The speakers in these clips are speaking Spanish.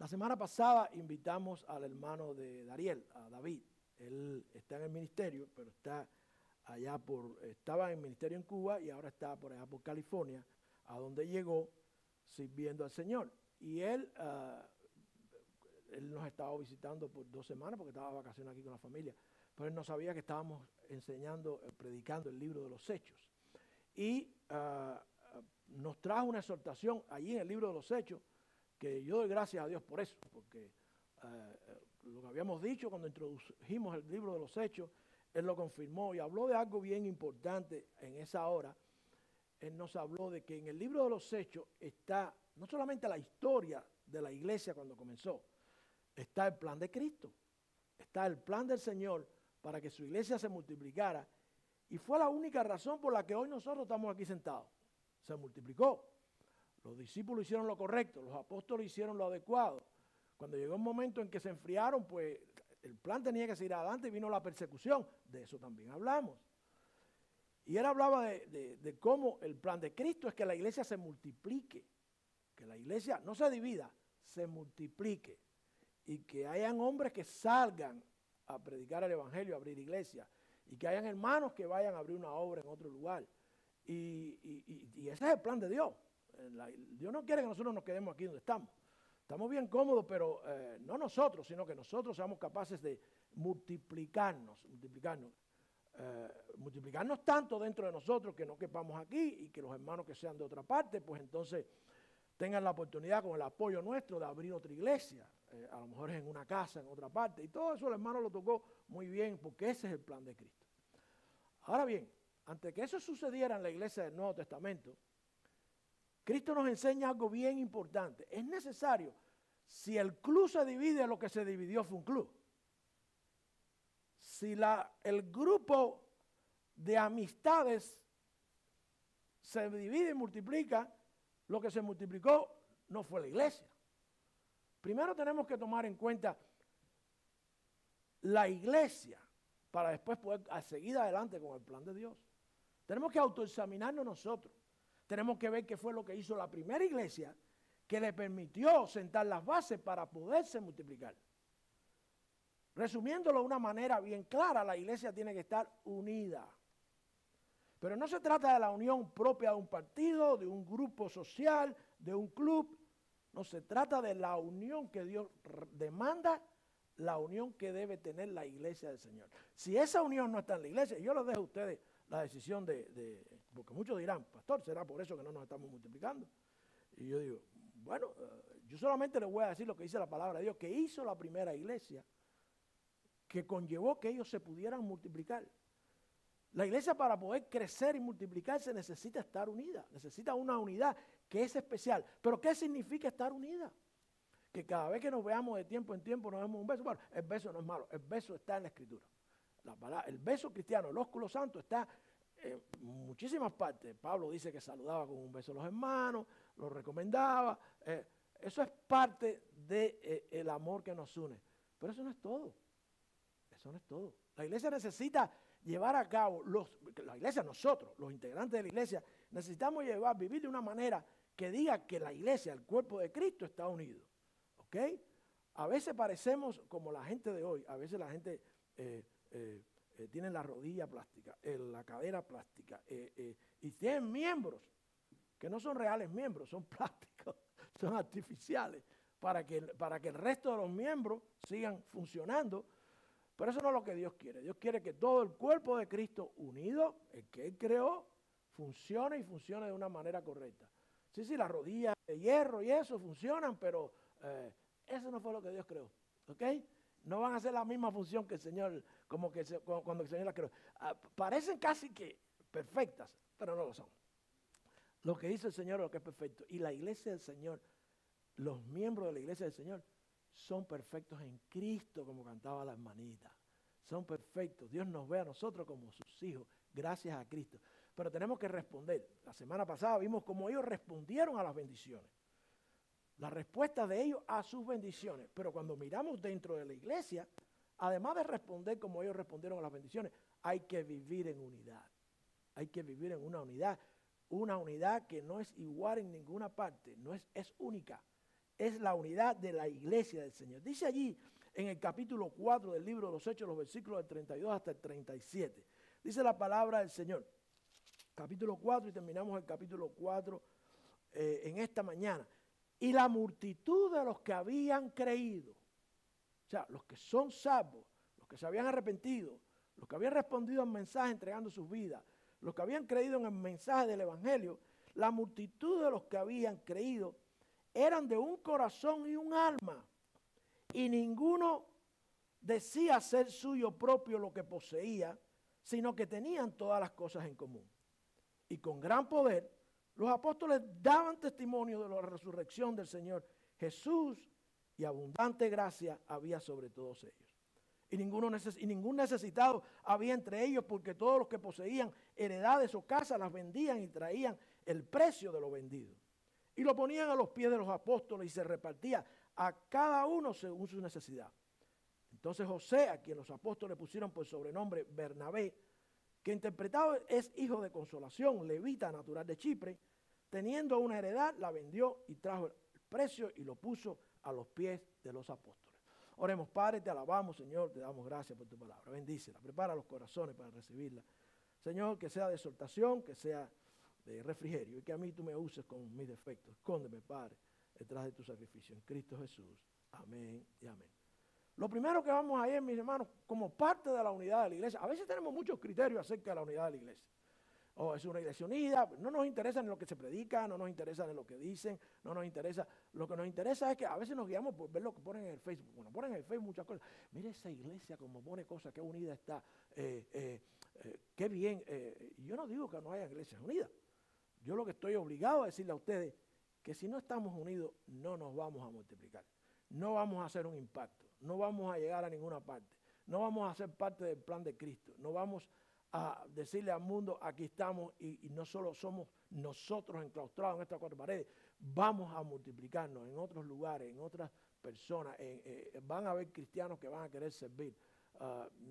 La semana pasada invitamos al hermano de Dariel, a David. Él está en el ministerio, pero está estaba en el ministerio en Cuba y ahora está por allá por California, a donde llegó sirviendo al Señor. Y él nos estaba visitando por 2 semanas porque estaba de vacaciones aquí con la familia. Pero él no sabía que estábamos enseñando, predicando el libro de los Hechos. Y nos trajo una exhortación allí en el libro de los Hechos, que yo doy gracias a Dios por eso, porque lo que habíamos dicho cuando introdujimos el libro de los Hechos, Él lo confirmó y habló de algo bien importante en esa hora. Él nos habló de que en el libro de los Hechos está no solamente la historia de la iglesia cuando comenzó, está el plan de Cristo, está el plan del Señor para que su iglesia se multiplicara, y fue la única razón por la que hoy nosotros estamos aquí sentados. Se multiplicó. Los discípulos hicieron lo correcto, los apóstoles hicieron lo adecuado. Cuando llegó un momento en que se enfriaron, pues el plan tenía que seguir adelante y vino la persecución. De eso también hablamos. Y él hablaba de cómo el plan de Cristo es que la iglesia se multiplique, que la iglesia no se divida, se multiplique, y que hayan hombres que salgan a predicar el evangelio, a abrir iglesias, y que hayan hermanos que vayan a abrir una obra en otro lugar. Y ese es el plan de Dios. Dios no quiere que nosotros nos quedemos aquí donde estamos. Estamos bien cómodos, pero no nosotros, sino que nosotros seamos capaces de multiplicarnos tanto dentro de nosotros que no quepamos aquí, y que los hermanos que sean de otra parte, pues entonces tengan la oportunidad con el apoyo nuestro de abrir otra iglesia, a lo mejor es en una casa, en otra parte, y todo eso el hermano lo tocó muy bien, porque ese es el plan de Cristo. Ahora bien, antes que eso sucediera en la iglesia del Nuevo Testamento, Cristo nos enseña algo bien importante. Es necesario, si el club se divide, lo que se dividió fue un club. Si el grupo de amistades se divide y multiplica, lo que se multiplicó no fue la iglesia. Primero tenemos que tomar en cuenta la iglesia para después poder seguir adelante con el plan de Dios. Tenemos que autoexaminarnos nosotros. Tenemos que ver qué fue lo que hizo la primera iglesia que le permitió sentar las bases para poderse multiplicar. Resumiéndolo de una manera bien clara, la iglesia tiene que estar unida. Pero no se trata de la unión propia de un partido, de un grupo social, de un club. No, se trata de la unión que Dios demanda, la unión que debe tener la iglesia del Señor. Si esa unión no está en la iglesia, yo les dejo a ustedes la decisión porque muchos dirán, pastor, ¿será por eso que no nos estamos multiplicando? Y yo digo, bueno, yo solamente les voy a decir lo que dice la palabra de Dios, que hizo la primera iglesia, que conllevó que ellos se pudieran multiplicar. La iglesia, para poder crecer y multiplicarse, necesita estar unida, necesita una unidad que es especial. ¿Pero qué significa estar unida? Que cada vez que nos veamos de tiempo en tiempo nos demos un beso. Bueno, el beso no es malo, el beso está en la Escritura. El beso cristiano, el ósculo santo, está en muchísimas partes. Pablo dice que saludaba con un beso a los hermanos, lo recomendaba. Eso es parte del amor que nos une. Pero eso no es todo. Eso no es todo. La iglesia necesita llevar a cabo, la iglesia, nosotros, los integrantes de la iglesia, necesitamos vivir de una manera que diga que la iglesia, el cuerpo de Cristo, está unido. ¿Ok? A veces parecemos como la gente de hoy, a veces la gente tiene la rodilla plástica, la cadera plástica, y tienen miembros que no son reales miembros, son plásticos, son artificiales, para que el resto de los miembros sigan funcionando. Pero eso no es lo que Dios quiere. Dios quiere que todo el cuerpo de Cristo unido, el que Él creó, funcione y funcione de una manera correcta. Sí, las rodillas de hierro y eso funcionan, pero eso no fue lo que Dios creó. ¿Ok? No van a hacer la misma función que el Señor, cuando el Señor las creó. Parecen casi que perfectas, pero no lo son. Lo que dice el Señor es lo que es perfecto. Y la iglesia del Señor, los miembros de la iglesia del Señor, son perfectos en Cristo, como cantaba la hermanita. Son perfectos. Dios nos ve a nosotros como sus hijos, gracias a Cristo. Pero tenemos que responder. La semana pasada vimos cómo ellos respondieron a las bendiciones. La respuesta de ellos a sus bendiciones. Pero cuando miramos dentro de la iglesia, además de responder como ellos respondieron a las bendiciones, hay que vivir en unidad. Hay que vivir en una unidad que no es igual en ninguna parte, es única. es la unidad de la iglesia del Señor. Dice allí en el capítulo 4 del libro de los Hechos, los versículos del 32 hasta el 37. Dice la palabra del Señor. Capítulo 4, y terminamos el capítulo 4 en esta mañana. Y la multitud de los que habían creído, o sea, los que son salvos, los que se habían arrepentido, los que habían respondido al mensaje entregando sus vidas, los que habían creído en el mensaje del Evangelio, la multitud de los que habían creído eran de un corazón y un alma, y ninguno decía ser suyo propio lo que poseía, sino que tenían todas las cosas en común. Y con gran poder, los apóstoles daban testimonio de la resurrección del Señor Jesús, y abundante gracia había sobre todos ellos. Y ningún necesitado había entre ellos, porque todos los que poseían heredades o casas las vendían y traían el precio de lo vendido. Y lo ponían a los pies de los apóstoles y se repartía a cada uno según su necesidad. Entonces José, a quien los apóstoles pusieron por sobrenombre Bernabé, que interpretado es hijo de consolación, levita natural de Chipre, teniendo una heredad, la vendió y trajo el precio y lo puso a los pies de los apóstoles. Oremos, Padre, te alabamos, Señor, te damos gracias por tu palabra. Bendícela, prepara los corazones para recibirla. Señor, que sea de exhortación, que sea de refrigerio, y que a mí tú me uses con mis defectos. Escóndeme, Padre, detrás de tu sacrificio. En Cristo Jesús. Amén y amén. Lo primero que vamos a ir, mis hermanos, como parte de la unidad de la iglesia. A veces tenemos muchos criterios acerca de la unidad de la iglesia. Es una iglesia unida, no nos interesa en lo que se predica, no nos interesa en lo que dicen, no nos interesa. Lo que nos interesa es que a veces nos guiamos por ver lo que ponen en el Facebook. Bueno, ponen en el Facebook muchas cosas. Mire esa iglesia como pone cosas, qué unida está, qué bien. Yo no digo que no haya iglesias unidas. Yo lo que estoy obligado a decirle a ustedes que si no estamos unidos no nos vamos a multiplicar. No vamos a hacer un impacto, no vamos a llegar a ninguna parte, no vamos a ser parte del plan de Cristo, no vamos a decirle al mundo aquí estamos y no solo somos nosotros enclaustrados en estas cuatro paredes, vamos a multiplicarnos en otros lugares, en otras personas, van a haber cristianos que van a querer servir.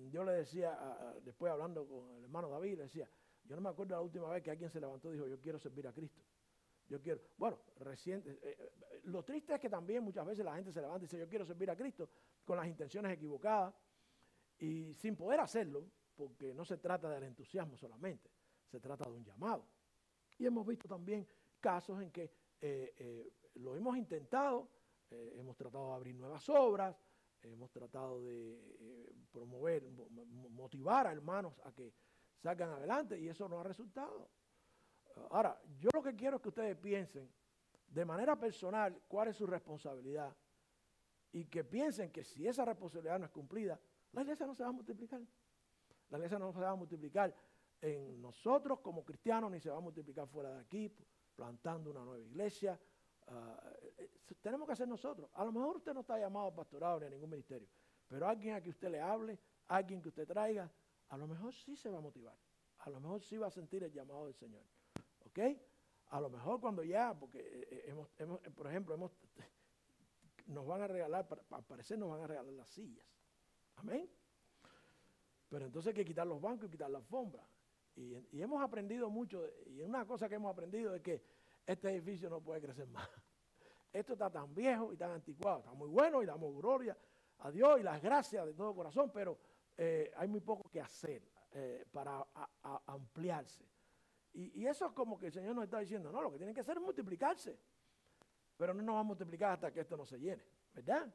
Yo le decía, después hablando con el hermano David, le decía, yo no me acuerdo la última vez que alguien se levantó y dijo, yo quiero servir a Cristo. Yo quiero, bueno, lo triste es que también muchas veces la gente se levanta y dice, yo quiero servir a Cristo con las intenciones equivocadas y sin poder hacerlo, porque no se trata del entusiasmo solamente, se trata de un llamado. Y hemos visto también casos en que lo hemos intentado, hemos tratado de abrir nuevas obras, hemos tratado de promover, motivar a hermanos a que salgan adelante y eso no ha resultado. Ahora, yo lo que quiero es que ustedes piensen de manera personal cuál es su responsabilidad y que piensen que si esa responsabilidad no es cumplida, la iglesia no se va a multiplicar. La iglesia no se va a multiplicar en nosotros como cristianos, ni se va a multiplicar fuera de aquí, plantando una nueva iglesia. Tenemos que hacer nosotros. A lo mejor usted no está llamado a pastorado ni a ningún ministerio, pero alguien a que usted le hable, alguien que usted traiga, a lo mejor sí se va a motivar. A lo mejor sí va a sentir el llamado del Señor. ¿Ok? A lo mejor cuando ya, porque por ejemplo, nos van a regalar, al parecer nos van a regalar las sillas. Amén. Pero entonces hay que quitar los bancos y quitar la alfombra. Y hemos aprendido mucho, y una cosa que hemos aprendido es que este edificio no puede crecer más. Esto está tan viejo y tan anticuado, está muy bueno y damos gloria a Dios y las gracias de todo corazón, pero hay muy poco que hacer para ampliarse. Y eso es como que el Señor nos está diciendo, no, lo que tienen que hacer es multiplicarse, pero no nos va a multiplicar hasta que esto no se llene, ¿verdad?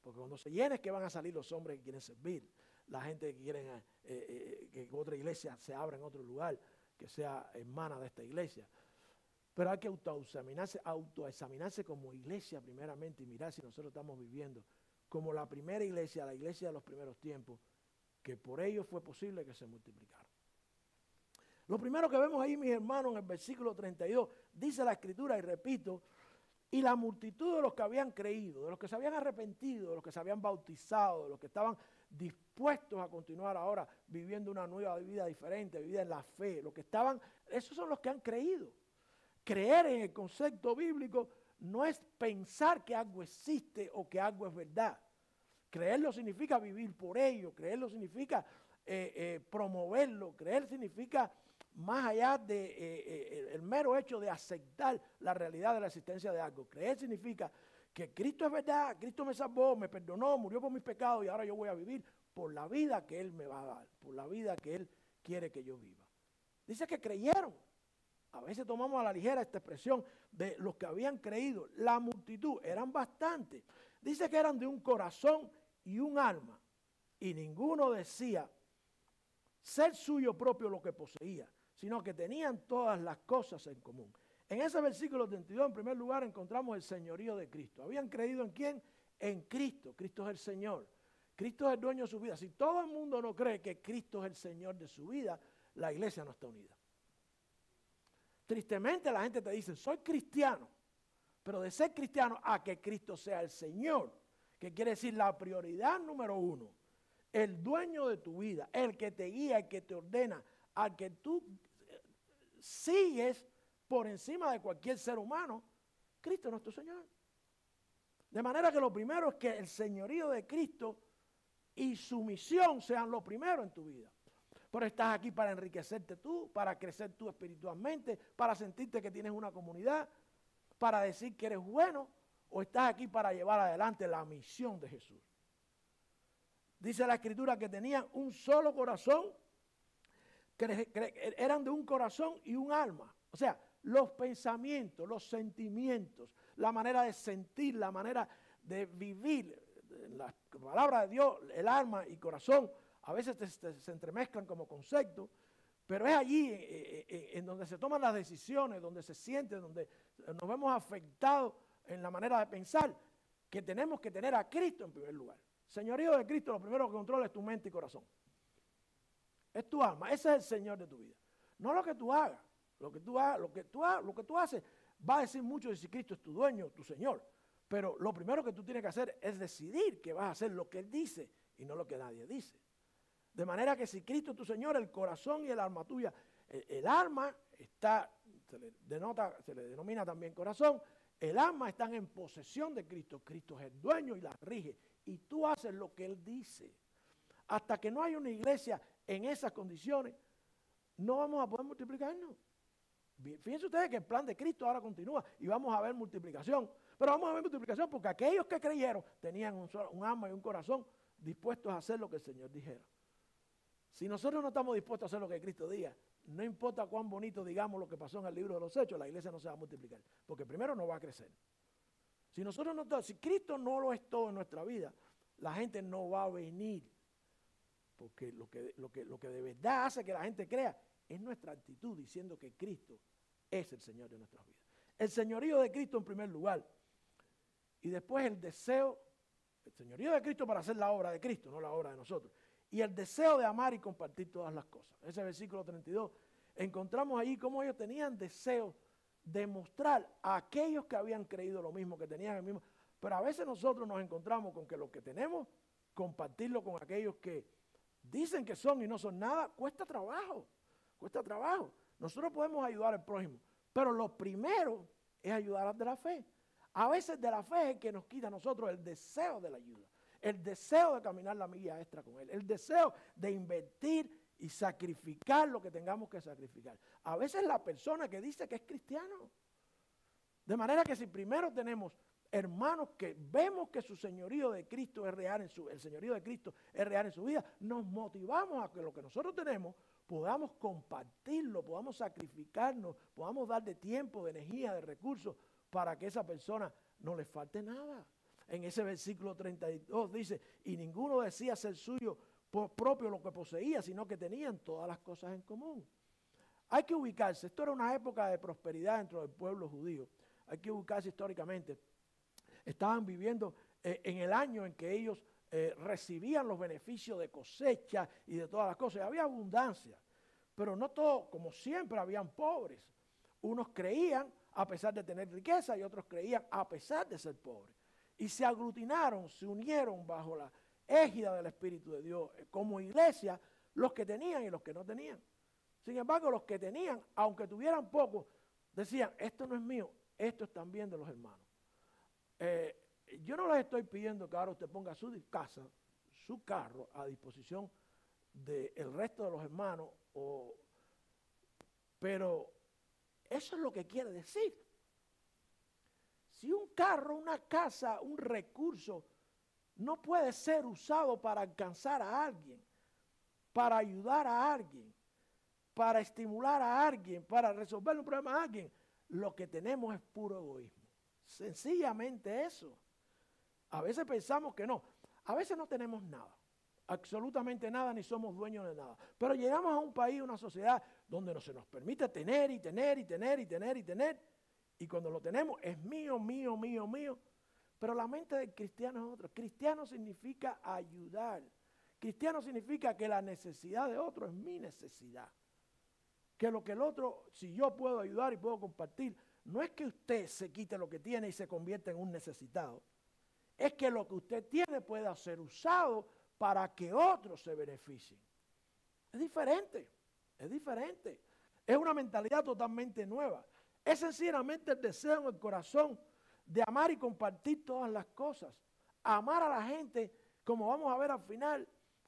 Porque cuando se llene es que van a salir los hombres que quieren servir, la gente que quieren que otra iglesia se abra en otro lugar, que sea hermana de esta iglesia. Pero hay que autoexaminarse como iglesia primeramente y mirar si nosotros estamos viviendo como la primera iglesia, la iglesia de los primeros tiempos, que por ello fue posible que se multiplicara. Lo primero que vemos ahí, mis hermanos, en el versículo 32, dice la Escritura, y repito, y la multitud de los que habían creído, de los que se habían arrepentido, de los que se habían bautizado, de los que estaban dispuestos a continuar ahora viviendo una nueva vida diferente, vida en la fe, los que estaban, esos son los que han creído. Creer en el concepto bíblico no es pensar que algo existe o que algo es verdad. Creerlo significa vivir por ello, creerlo significa promoverlo, creer significa más allá de el mero hecho de aceptar la realidad de la existencia de algo. Creer significa que Cristo es verdad, Cristo me salvó, me perdonó, murió por mis pecados y ahora yo voy a vivir por la vida que Él me va a dar, por la vida que Él quiere que yo viva. Dice que creyeron. A veces tomamos a la ligera esta expresión de los que habían creído. La multitud, eran bastantes. Dice que eran de un corazón y un alma. Y ninguno decía ser suyo propio lo que poseía, sino que tenían todas las cosas en común. En ese versículo 32, en primer lugar, encontramos el señorío de Cristo. ¿Habían creído en quién? En Cristo. Cristo es el Señor. Cristo es el dueño de su vida. Si todo el mundo no cree que Cristo es el Señor de su vida, la iglesia no está unida. Tristemente la gente te dice, soy cristiano, pero de ser cristiano a que Cristo sea el Señor, que quiere decir la prioridad número uno, el dueño de tu vida, el que te guía, el que te ordena, al que tú sigues por encima de cualquier ser humano, Cristo es nuestro Señor. De manera que lo primero es que el señorío de Cristo y su misión sean lo primero en tu vida. Pero estás aquí para enriquecerte tú, para crecer tú espiritualmente, para sentirte que tienes una comunidad, para decir que eres bueno, o estás aquí para llevar adelante la misión de Jesús. Dice la Escritura que tenían un solo corazón, que eran de un corazón y un alma. O sea, los pensamientos, los sentimientos, la manera de sentir, la manera de vivir, la palabra de Dios, el alma y corazón, a veces se entremezclan como conceptos, pero es allí en donde se toman las decisiones, donde se siente, donde nos vemos afectados en la manera de pensar, que tenemos que tener a Cristo en primer lugar. Señorío de Cristo, lo primero que controla es tu mente y corazón. Es tu alma, ese es el Señor de tu vida. No lo que tú hagas, lo que tú haces va a decir mucho de si Cristo es tu dueño, tu Señor. Pero lo primero que tú tienes que hacer es decidir que vas a hacer lo que Él dice y no lo que nadie dice. De manera que si Cristo es tu Señor, el corazón y el alma tuya, el alma está, se le denomina también corazón, el alma están en posesión de Cristo. Cristo es el dueño y la rige. Y tú haces lo que Él dice. Hasta que no haya una iglesia en esas condiciones, no vamos a poder multiplicarnos. Fíjense ustedes que el plan de Cristo ahora continúa y vamos a ver multiplicación. Pero vamos a ver multiplicación porque aquellos que creyeron tenían un alma y un corazón dispuestos a hacer lo que el Señor dijera. Si nosotros no estamos dispuestos a hacer lo que Cristo diga, no importa cuán bonito digamos lo que pasó en el libro de los Hechos, la iglesia no se va a multiplicar, porque primero no va a crecer. Si Cristo no lo es todo en nuestra vida, la gente no va a venir, porque lo que de verdad hace que la gente crea es nuestra actitud diciendo que Cristo es el Señor de nuestras vidas. El señorío de Cristo en primer lugar, y después el deseo, el señorío de Cristo para hacer la obra de Cristo, no la obra de nosotros. Y el deseo de amar y compartir todas las cosas. Ese versículo 32, encontramos ahí cómo ellos tenían deseo de mostrar a aquellos que habían creído lo mismo, que tenían el mismo. Pero a veces nosotros nos encontramos con que lo que tenemos, compartirlo con aquellos que dicen que son y no son nada, cuesta trabajo, cuesta trabajo. Nosotros podemos ayudar al prójimo, pero lo primero es ayudar a de la fe. A veces de la fe es el que nos quita a nosotros el deseo de la ayuda. El deseo de caminar la milla extra con Él. El deseo de invertir y sacrificar lo que tengamos que sacrificar. A veces la persona que dice que es cristiano. De manera que si primero tenemos hermanos que vemos que su señorío de Cristo es real, el señorío de Cristo es real en su vida, nos motivamos a que lo que nosotros tenemos podamos compartirlo, podamos sacrificarnos, podamos dar de tiempo, de energía, de recursos para que esa persona no le falte nada. En ese versículo 32 dice, y ninguno decía ser suyo propio lo que poseía, sino que tenían todas las cosas en común. Hay que ubicarse, esto era una época de prosperidad dentro del pueblo judío, hay que ubicarse históricamente. Estaban viviendo en el año en que ellos recibían los beneficios de cosecha y de todas las cosas, y había abundancia, pero no todo, como siempre, habían pobres. Unos creían a pesar de tener riqueza y otros creían a pesar de ser pobres. Y se aglutinaron, se unieron bajo la égida del Espíritu de Dios como iglesia, los que tenían y los que no tenían. Sin embargo, los que tenían, aunque tuvieran poco, decían, esto no es mío, esto es también de los hermanos. Yo no les estoy pidiendo que ahora usted ponga su casa, su carro a disposición del resto de los hermanos, pero eso es lo que quiere decir. Si un carro, una casa, un recurso no puede ser usado para alcanzar a alguien, para ayudar a alguien, para estimular a alguien, para resolver un problema a alguien, lo que tenemos es puro egoísmo. Sencillamente eso. A veces pensamos que no. A veces no tenemos nada, absolutamente nada, ni somos dueños de nada. Pero llegamos a un país, una sociedad, donde no se nos permite tener y tener y tener y tener y tener. Y cuando lo tenemos es mío, mío, mío, mío. Pero la mente del cristiano es otra. Cristiano significa ayudar. Cristiano significa que la necesidad de otro es mi necesidad. Que lo que el otro, si yo puedo ayudar y puedo compartir, no es que usted se quite lo que tiene y se convierta en un necesitado. Es que lo que usted tiene pueda ser usado para que otros se beneficien. Es diferente, es diferente. Es una mentalidad totalmente nueva. Es sencillamente el deseo en el corazón de amar y compartir todas las cosas. Amar a la gente, como vamos a ver al final,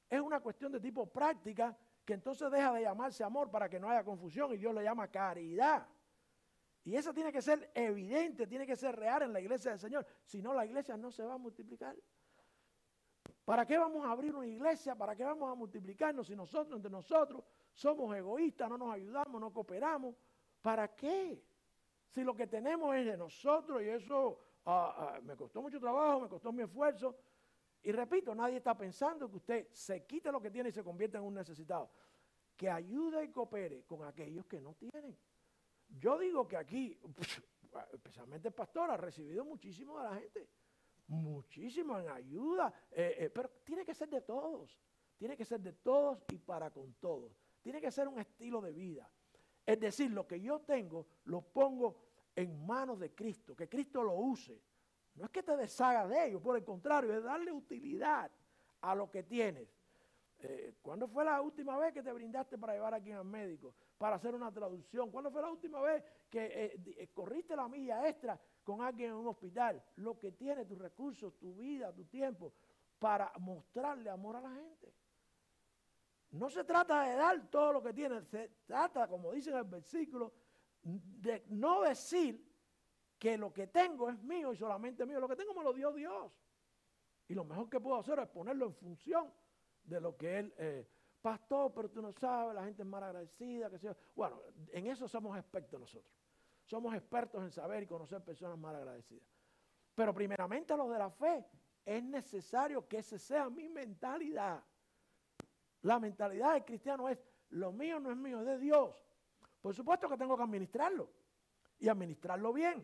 es una cuestión de tipo práctica que entonces deja de llamarse amor para que no haya confusión y Dios le llama caridad. Y eso tiene que ser evidente, tiene que ser real en la iglesia del Señor. Si no, la iglesia no se va a multiplicar. ¿Para qué vamos a abrir una iglesia? ¿Para qué vamos a multiplicarnos si nosotros, entre nosotros, somos egoístas, no nos ayudamos, no cooperamos? ¿Para qué? Si lo que tenemos es de nosotros y eso me costó mucho trabajo, me costó mi esfuerzo. Y repito, nadie está pensando que usted se quite lo que tiene y se convierta en un necesitado. Que ayude y coopere con aquellos que no tienen. Yo digo que aquí, especialmente el pastor, ha recibido muchísimo de la gente, muchísimo en ayuda, pero tiene que ser de todos, tiene que ser de todos y para con todos, tiene que ser un estilo de vida. Es decir, lo que yo tengo lo pongo en manos de Cristo, que Cristo lo use. No es que te deshagas de ello, por el contrario, es darle utilidad a lo que tienes. ¿Cuándo fue la última vez que te brindaste para llevar a alguien al médico? Para hacer una traducción. ¿Cuándo fue la última vez que corriste la milla extra con alguien en un hospital? Lo que tienes, tus recursos, tu vida, tu tiempo, para mostrarle amor a la gente. No se trata de dar todo lo que tienes, se trata, como dice en el versículo, de no decir que lo que tengo es mío y solamente mío. Lo que tengo me lo dio Dios. Y lo mejor que puedo hacer es ponerlo en función de lo que él, pastor, pero tú no sabes, la gente es mal agradecida, que sea. Bueno, en eso somos expertos nosotros. Somos expertos en saber y conocer personas mal agradecidas. Pero primeramente los de la fe, es necesario que esa sea mi mentalidad. La mentalidad del cristiano es, lo mío no es mío, es de Dios. Por supuesto que tengo que administrarlo y administrarlo bien,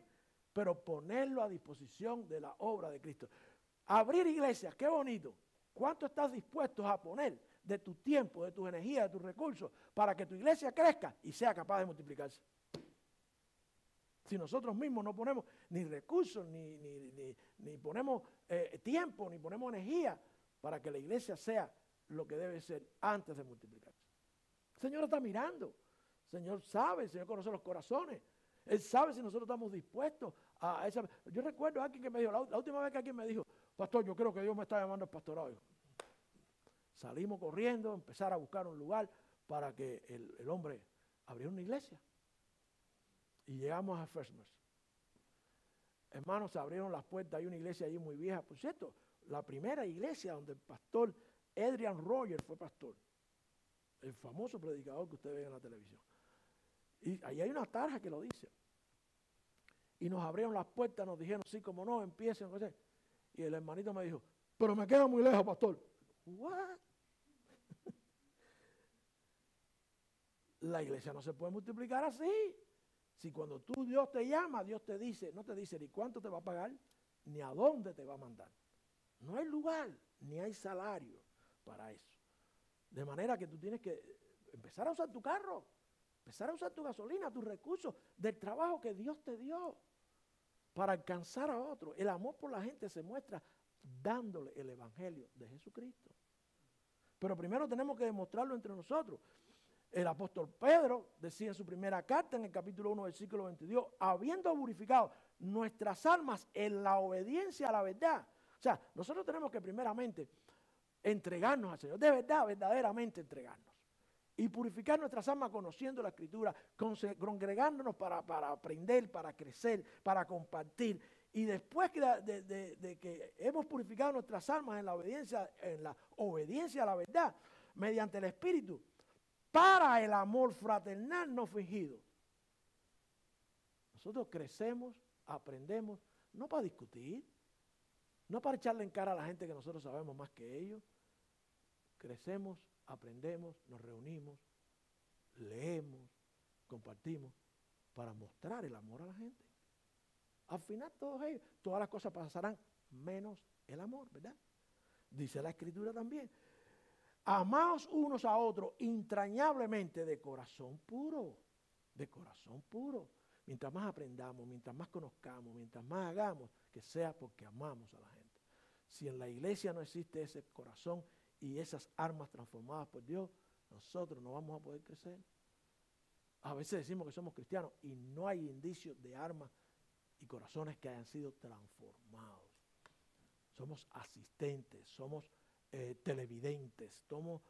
pero ponerlo a disposición de la obra de Cristo. Abrir iglesias, qué bonito. ¿Cuánto estás dispuesto a poner de tu tiempo, de tus energías, de tus recursos para que tu iglesia crezca y sea capaz de multiplicarse? Si nosotros mismos no ponemos ni recursos, ni ponemos tiempo, ni ponemos energía para que la iglesia sea lo que debe ser antes de multiplicarse. El Señor está mirando. El Señor sabe, el Señor conoce los corazones. Él sabe si nosotros estamos dispuestos a esa. Yo recuerdo a alguien que me dijo, la última vez que alguien me dijo, pastor, yo creo que Dios me está llamando al pastorado. Salimos corriendo, empezar a buscar un lugar para que el hombre abriera una iglesia. Y llegamos a First Mercy. Hermanos, se abrieron las puertas, hay una iglesia allí muy vieja. Por cierto, la primera iglesia donde el pastor Adrian Rogers fue pastor. El famoso predicador que usted ve en la televisión. Y ahí hay una tarja que lo dice. Y nos abrieron las puertas, nos dijeron, sí, como no, empiecen. No sé. Y el hermanito me dijo, pero me queda muy lejos, pastor. ¿What? La iglesia no se puede multiplicar así. Si cuando tú Dios te llama, Dios te dice, no te dice ni cuánto te va a pagar, ni a dónde te va a mandar. No hay lugar, ni hay salario para eso. De manera que tú tienes que empezar a usar tu carro, empezar a usar tu gasolina, tus recursos, del trabajo que Dios te dio para alcanzar a otro. El amor por la gente se muestra dándole el evangelio de Jesucristo. Pero primero tenemos que demostrarlo entre nosotros. El apóstol Pedro decía en su primera carta, en el capítulo 1, versículo 22, habiendo purificado nuestras almas en la obediencia a la verdad. O sea, nosotros tenemos que primeramente entregarnos al Señor, de verdad, verdaderamente entregarnos. Y purificar nuestras almas conociendo la Escritura, congregándonos para aprender, para crecer, para compartir. Y después de que hemos purificado nuestras almas en la obediencia a la verdad, mediante el Espíritu, para el amor fraternal no fingido. Nosotros crecemos, aprendemos, no para discutir, no para echarle en cara a la gente que nosotros sabemos más que ellos. Crecemos, aprendemos, nos reunimos, leemos, compartimos, para mostrar el amor a la gente. Al final todas las cosas pasarán menos el amor, ¿verdad? Dice la Escritura también. Amaos unos a otros entrañablemente de corazón puro, de corazón puro. Mientras más aprendamos, mientras más conozcamos, mientras más hagamos, que sea porque amamos a la gente. Si en la iglesia no existe ese corazón y esas armas transformadas por Dios, nosotros no vamos a poder crecer. A veces decimos que somos cristianos y no hay indicios de armas y corazones que hayan sido transformados. Somos asistentes, somos televidentes, somos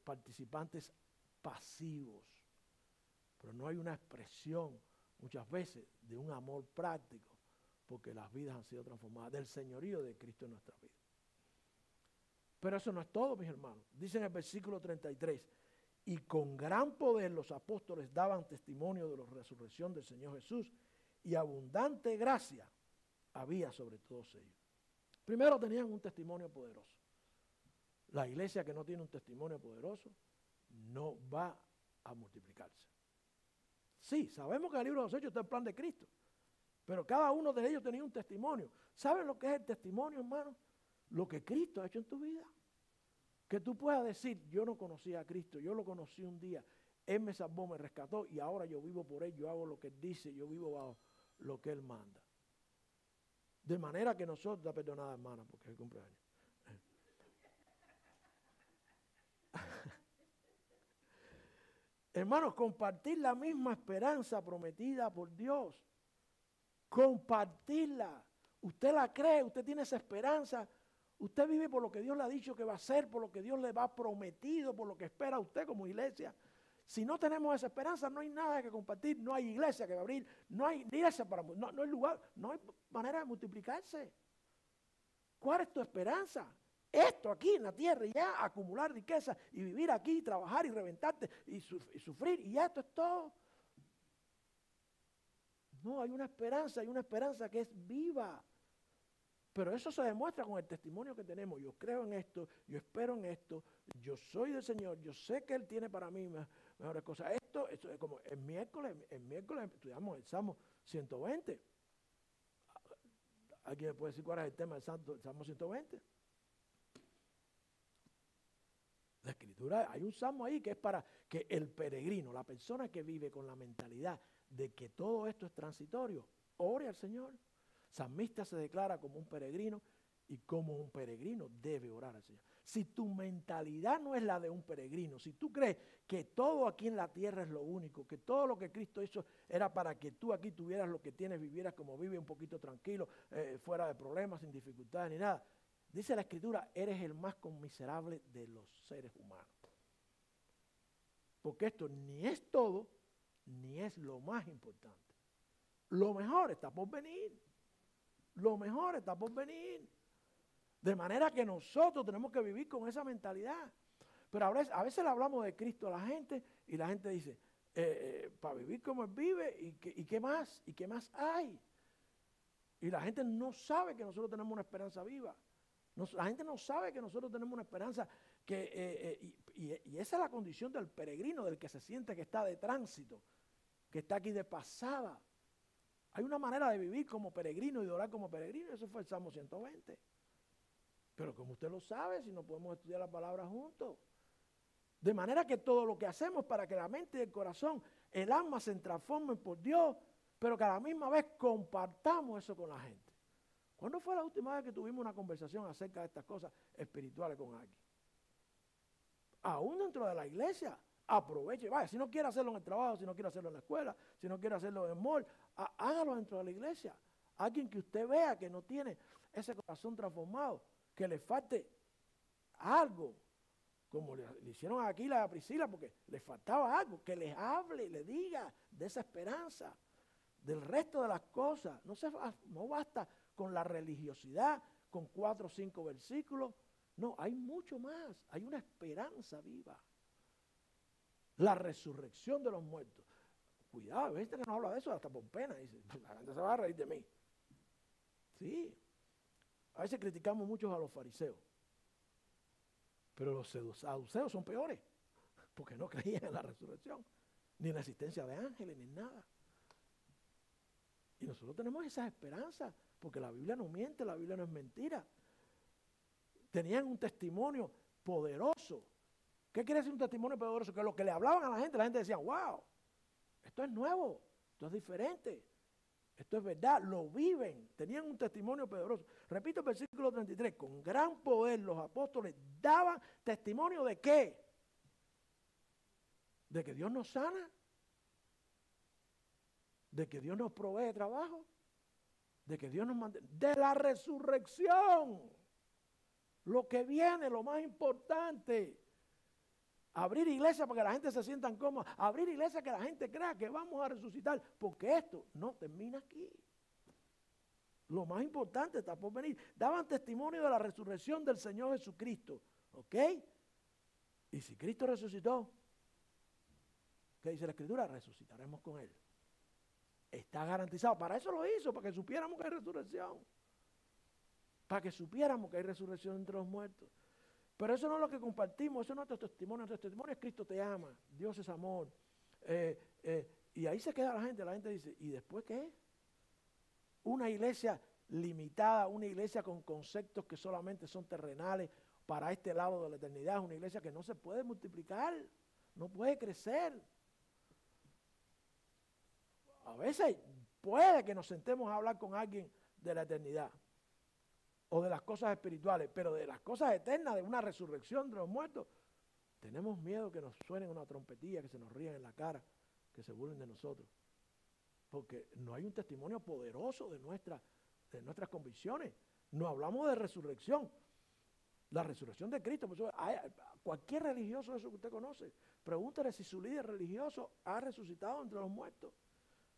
participantes pasivos, pero no hay una expresión muchas veces de un amor práctico, porque las vidas han sido transformadas, del señorío de Cristo en nuestra vida. Pero eso no es todo, mis hermanos. Dice en el versículo 33, y con gran poder los apóstoles daban testimonio de la resurrección del Señor Jesús, y abundante gracia había sobre todos ellos. Primero tenían un testimonio poderoso. La iglesia que no tiene un testimonio poderoso no va a multiplicarse. Sí, sabemos que en el libro de los Hechos está el plan de Cristo, pero cada uno de ellos tenía un testimonio. ¿Saben lo que es el testimonio, hermano? Lo que Cristo ha hecho en tu vida. Que tú puedas decir, yo no conocía a Cristo, yo lo conocí un día, Él me salvó, me rescató y ahora yo vivo por Él, yo hago lo que Él dice, yo vivo bajo lo que Él manda. De manera que nosotros, está perdonada hermana, porque es el cumpleaños. Hermanos, compartir la misma esperanza prometida por Dios. Compartirla. Usted la cree, usted tiene esa esperanza. Usted vive por lo que Dios le ha dicho que va a hacer, por lo que Dios le va prometido, por lo que espera usted como iglesia. Si no tenemos esa esperanza, no hay nada que compartir, no hay iglesia que abrir, no hay iglesia no hay lugar, no hay manera de multiplicarse. ¿Cuál es tu esperanza? Esto aquí en la tierra y ya acumular riqueza y vivir aquí, trabajar y reventarte y sufrir y ya esto es todo. No, hay una esperanza que es viva. Pero eso se demuestra con el testimonio que tenemos. Yo creo en esto, yo espero en esto, yo soy del Señor, yo sé que Él tiene para mí mejores cosas. Esto es como el miércoles estudiamos el Salmo 120. ¿Alguien me puede decir cuál es el tema del Salmo 120? La Escritura, hay un salmo ahí que es para que el peregrino, la persona que vive con la mentalidad de que todo esto es transitorio, ore al Señor. Salmista se declara como un peregrino y como un peregrino debe orar al Señor. Si tu mentalidad no es la de un peregrino, si tú crees que todo aquí en la tierra es lo único, que todo lo que Cristo hizo era para que tú aquí tuvieras lo que tienes, vivieras como vive, un poquito tranquilo, fuera de problemas, sin dificultades ni nada. Dice la Escritura, eres el más conmiserable de los seres humanos. Porque esto ni es todo, ni es lo más importante. Lo mejor está por venir. Lo mejor está por venir. De manera que nosotros tenemos que vivir con esa mentalidad. Pero a veces le hablamos de Cristo a la gente y la gente dice, para vivir como Él vive, ¿y qué más? ¿Y qué más hay? Y la gente no sabe que nosotros tenemos una esperanza viva. La gente no sabe que nosotros tenemos una esperanza y esa es la condición del peregrino, del que se siente que está de tránsito, que está aquí de pasada. Hay una manera de vivir como peregrino y de orar como peregrino, eso fue el Salmo 120. Pero como usted lo sabe, si no podemos estudiar la palabra juntos. De manera que todo lo que hacemos para que la mente y el corazón, el alma se transformen por Dios, pero que a la misma vez compartamos eso con la gente. ¿Cuándo fue la última vez que tuvimos una conversación acerca de estas cosas espirituales con alguien? Aún dentro de la iglesia, aproveche. Vaya, si no quiere hacerlo en el trabajo, si no quiere hacerlo en la escuela, si no quiere hacerlo en el mall, hágalo dentro de la iglesia. Alguien que usted vea que no tiene ese corazón transformado, que le falte algo, como le hicieron a Aquila y a Priscila, porque les faltaba algo, que les hable, le diga de esa esperanza. del resto de las cosas. No basta con la religiosidad, con 4 o 5 versículos. No, hay mucho más. Hay una esperanza viva. La resurrección de los muertos. Cuidado, hay gente que no habla de eso hasta por pena. Dice, la gente se va a reír de mí. Sí. A veces criticamos mucho a los fariseos. Pero los saduceos son peores. Porque no creían en la resurrección. Ni en la existencia de ángeles, ni en nada. Y nosotros tenemos esas esperanzas. Porque la Biblia no miente, la Biblia no es mentira. Tenían un testimonio poderoso. ¿Qué quiere decir un testimonio poderoso? Que lo que le hablaban a la gente decía, wow, esto es nuevo, esto es diferente, esto es verdad, lo viven, tenían un testimonio poderoso. Repito el versículo 33, con gran poder los apóstoles daban testimonio ¿de qué? De que Dios nos sana, de que Dios nos provee trabajo, de que Dios nos mantiene, de la resurrección, lo que viene, lo más importante. Abrir iglesias para que la gente se sienta cómoda. Abrir iglesias que la gente crea que vamos a resucitar. Porque esto no termina aquí. Lo más importante está por venir. Daban testimonio de la resurrección del Señor Jesucristo. ¿Ok? Y si Cristo resucitó, ¿qué dice la Escritura? Resucitaremos con Él. Está garantizado. Para eso lo hizo, para que supiéramos que hay resurrección. Para que supiéramos que hay resurrección entre los muertos. Pero eso no es lo que compartimos, eso no es nuestro testimonio. Nuestro testimonio es Cristo te ama, Dios es amor. Y ahí se queda la gente dice, ¿y después qué? Una iglesia limitada, una iglesia con conceptos que solamente son terrenales para este lado de la eternidad, es una iglesia que no se puede multiplicar, no puede crecer. A veces puede que nos sentemos a hablar con alguien de la eternidad. O de las cosas espirituales, pero de las cosas eternas, de una resurrección de los muertos, tenemos miedo que nos suenen una trompetilla, que se nos rían en la cara, que se burlen de nosotros. Porque no hay un testimonio poderoso de nuestras convicciones. No hablamos de resurrección. La resurrección de Cristo. Cualquier religioso, eso que usted conoce, pregúntele si su líder religioso ha resucitado entre los muertos.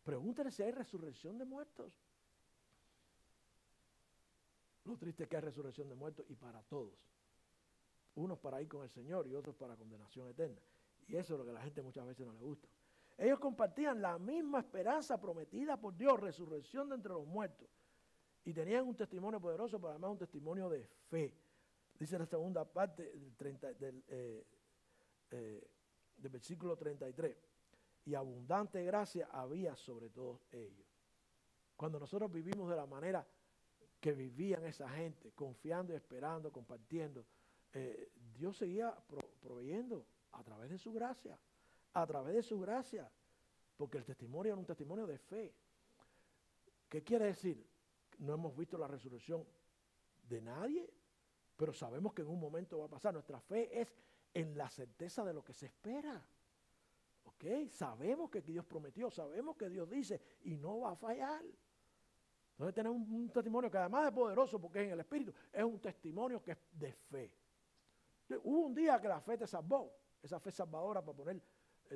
Pregúntele si hay resurrección de muertos. Lo triste es que hay resurrección de muertos y para todos. Unos para ir con el Señor y otros para condenación eterna. Y eso es lo que a la gente muchas veces no le gusta. Ellos compartían la misma esperanza prometida por Dios, resurrección de entre los muertos. Y tenían un testimonio poderoso, pero además un testimonio de fe. Dice la segunda parte del versículo 33. Y abundante gracia había sobre todos ellos. Cuando nosotros vivimos de la manera que vivían esa gente, confiando y esperando, compartiendo, Dios seguía proveyendo a través de su gracia, porque el testimonio era un testimonio de fe. ¿Qué quiere decir? No hemos visto la resurrección de nadie, pero sabemos que en un momento va a pasar. Nuestra fe es en la certeza de lo que se espera. ¿Ok? Sabemos que Dios prometió, sabemos que Dios dice y no va a fallar. Entonces tenemos un testimonio que además de poderoso, porque es en el Espíritu, es un testimonio que es de fe. Hubo un día que la fe te salvó, esa fe salvadora para poner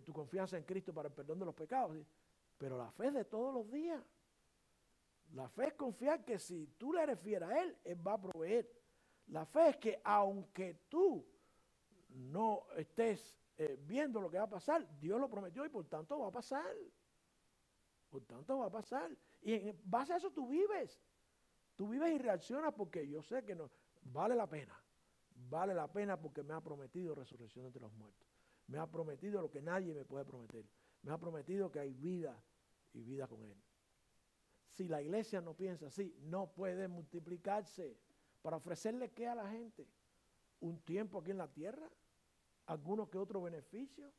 tu confianza en Cristo para el perdón de los pecados. ¿Sí? Pero la fe es de todos los días. La fe es confiar que si tú le eres fiel a Él, Él va a proveer. La fe es que aunque tú no estés viendo lo que va a pasar, Dios lo prometió y por tanto va a pasar. Por tanto va a pasar. Y en base a eso tú vives. Tú vives y reaccionas porque yo sé que no, vale la pena. Vale la pena porque me ha prometido resurrección entre los muertos. Me ha prometido lo que nadie me puede prometer. Me ha prometido que hay vida y vida con Él. Si la iglesia no piensa así, no puede multiplicarse para ofrecerle ¿qué a la gente? Un tiempo aquí en la tierra, algunos que otros beneficios,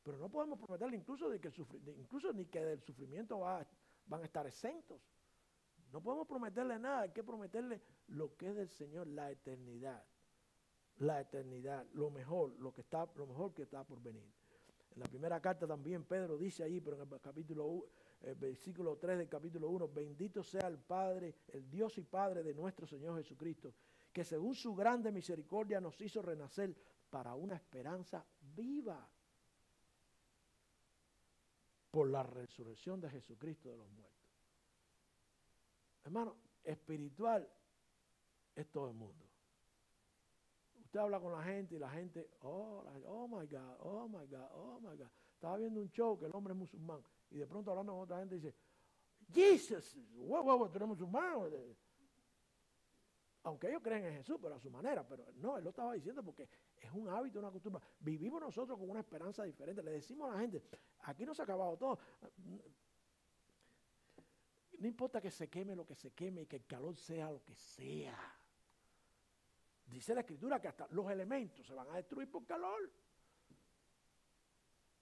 pero no podemos prometerle incluso ni que del sufrimiento van a estar exentos. No podemos prometerle nada, hay que prometerle lo que es del Señor, la eternidad. La eternidad, lo mejor que está por venir. En la primera carta también Pedro dice allí, pero en el versículo 3 del capítulo 1, bendito sea el Padre, el Dios y Padre de nuestro Señor Jesucristo, que según su grande misericordia nos hizo renacer para una esperanza viva. por la resurrección de Jesucristo de los muertos. Hermano, espiritual es todo el mundo. Usted habla con la gente y la gente, oh my God, oh my God, oh my God. Estaba viendo un show que el hombre es musulmán y de pronto hablando con otra gente dice, Jesus, tú eres musulmán. Aunque ellos creen en Jesús, pero a su manera. Pero no, él lo estaba diciendo porque es un hábito, una costumbre. Vivimos nosotros con una esperanza diferente. Le decimos a la gente, aquí no se ha acabado todo. No importa que se queme lo que se queme y que el calor sea lo que sea. Dice la Escritura que hasta los elementos se van a destruir por calor.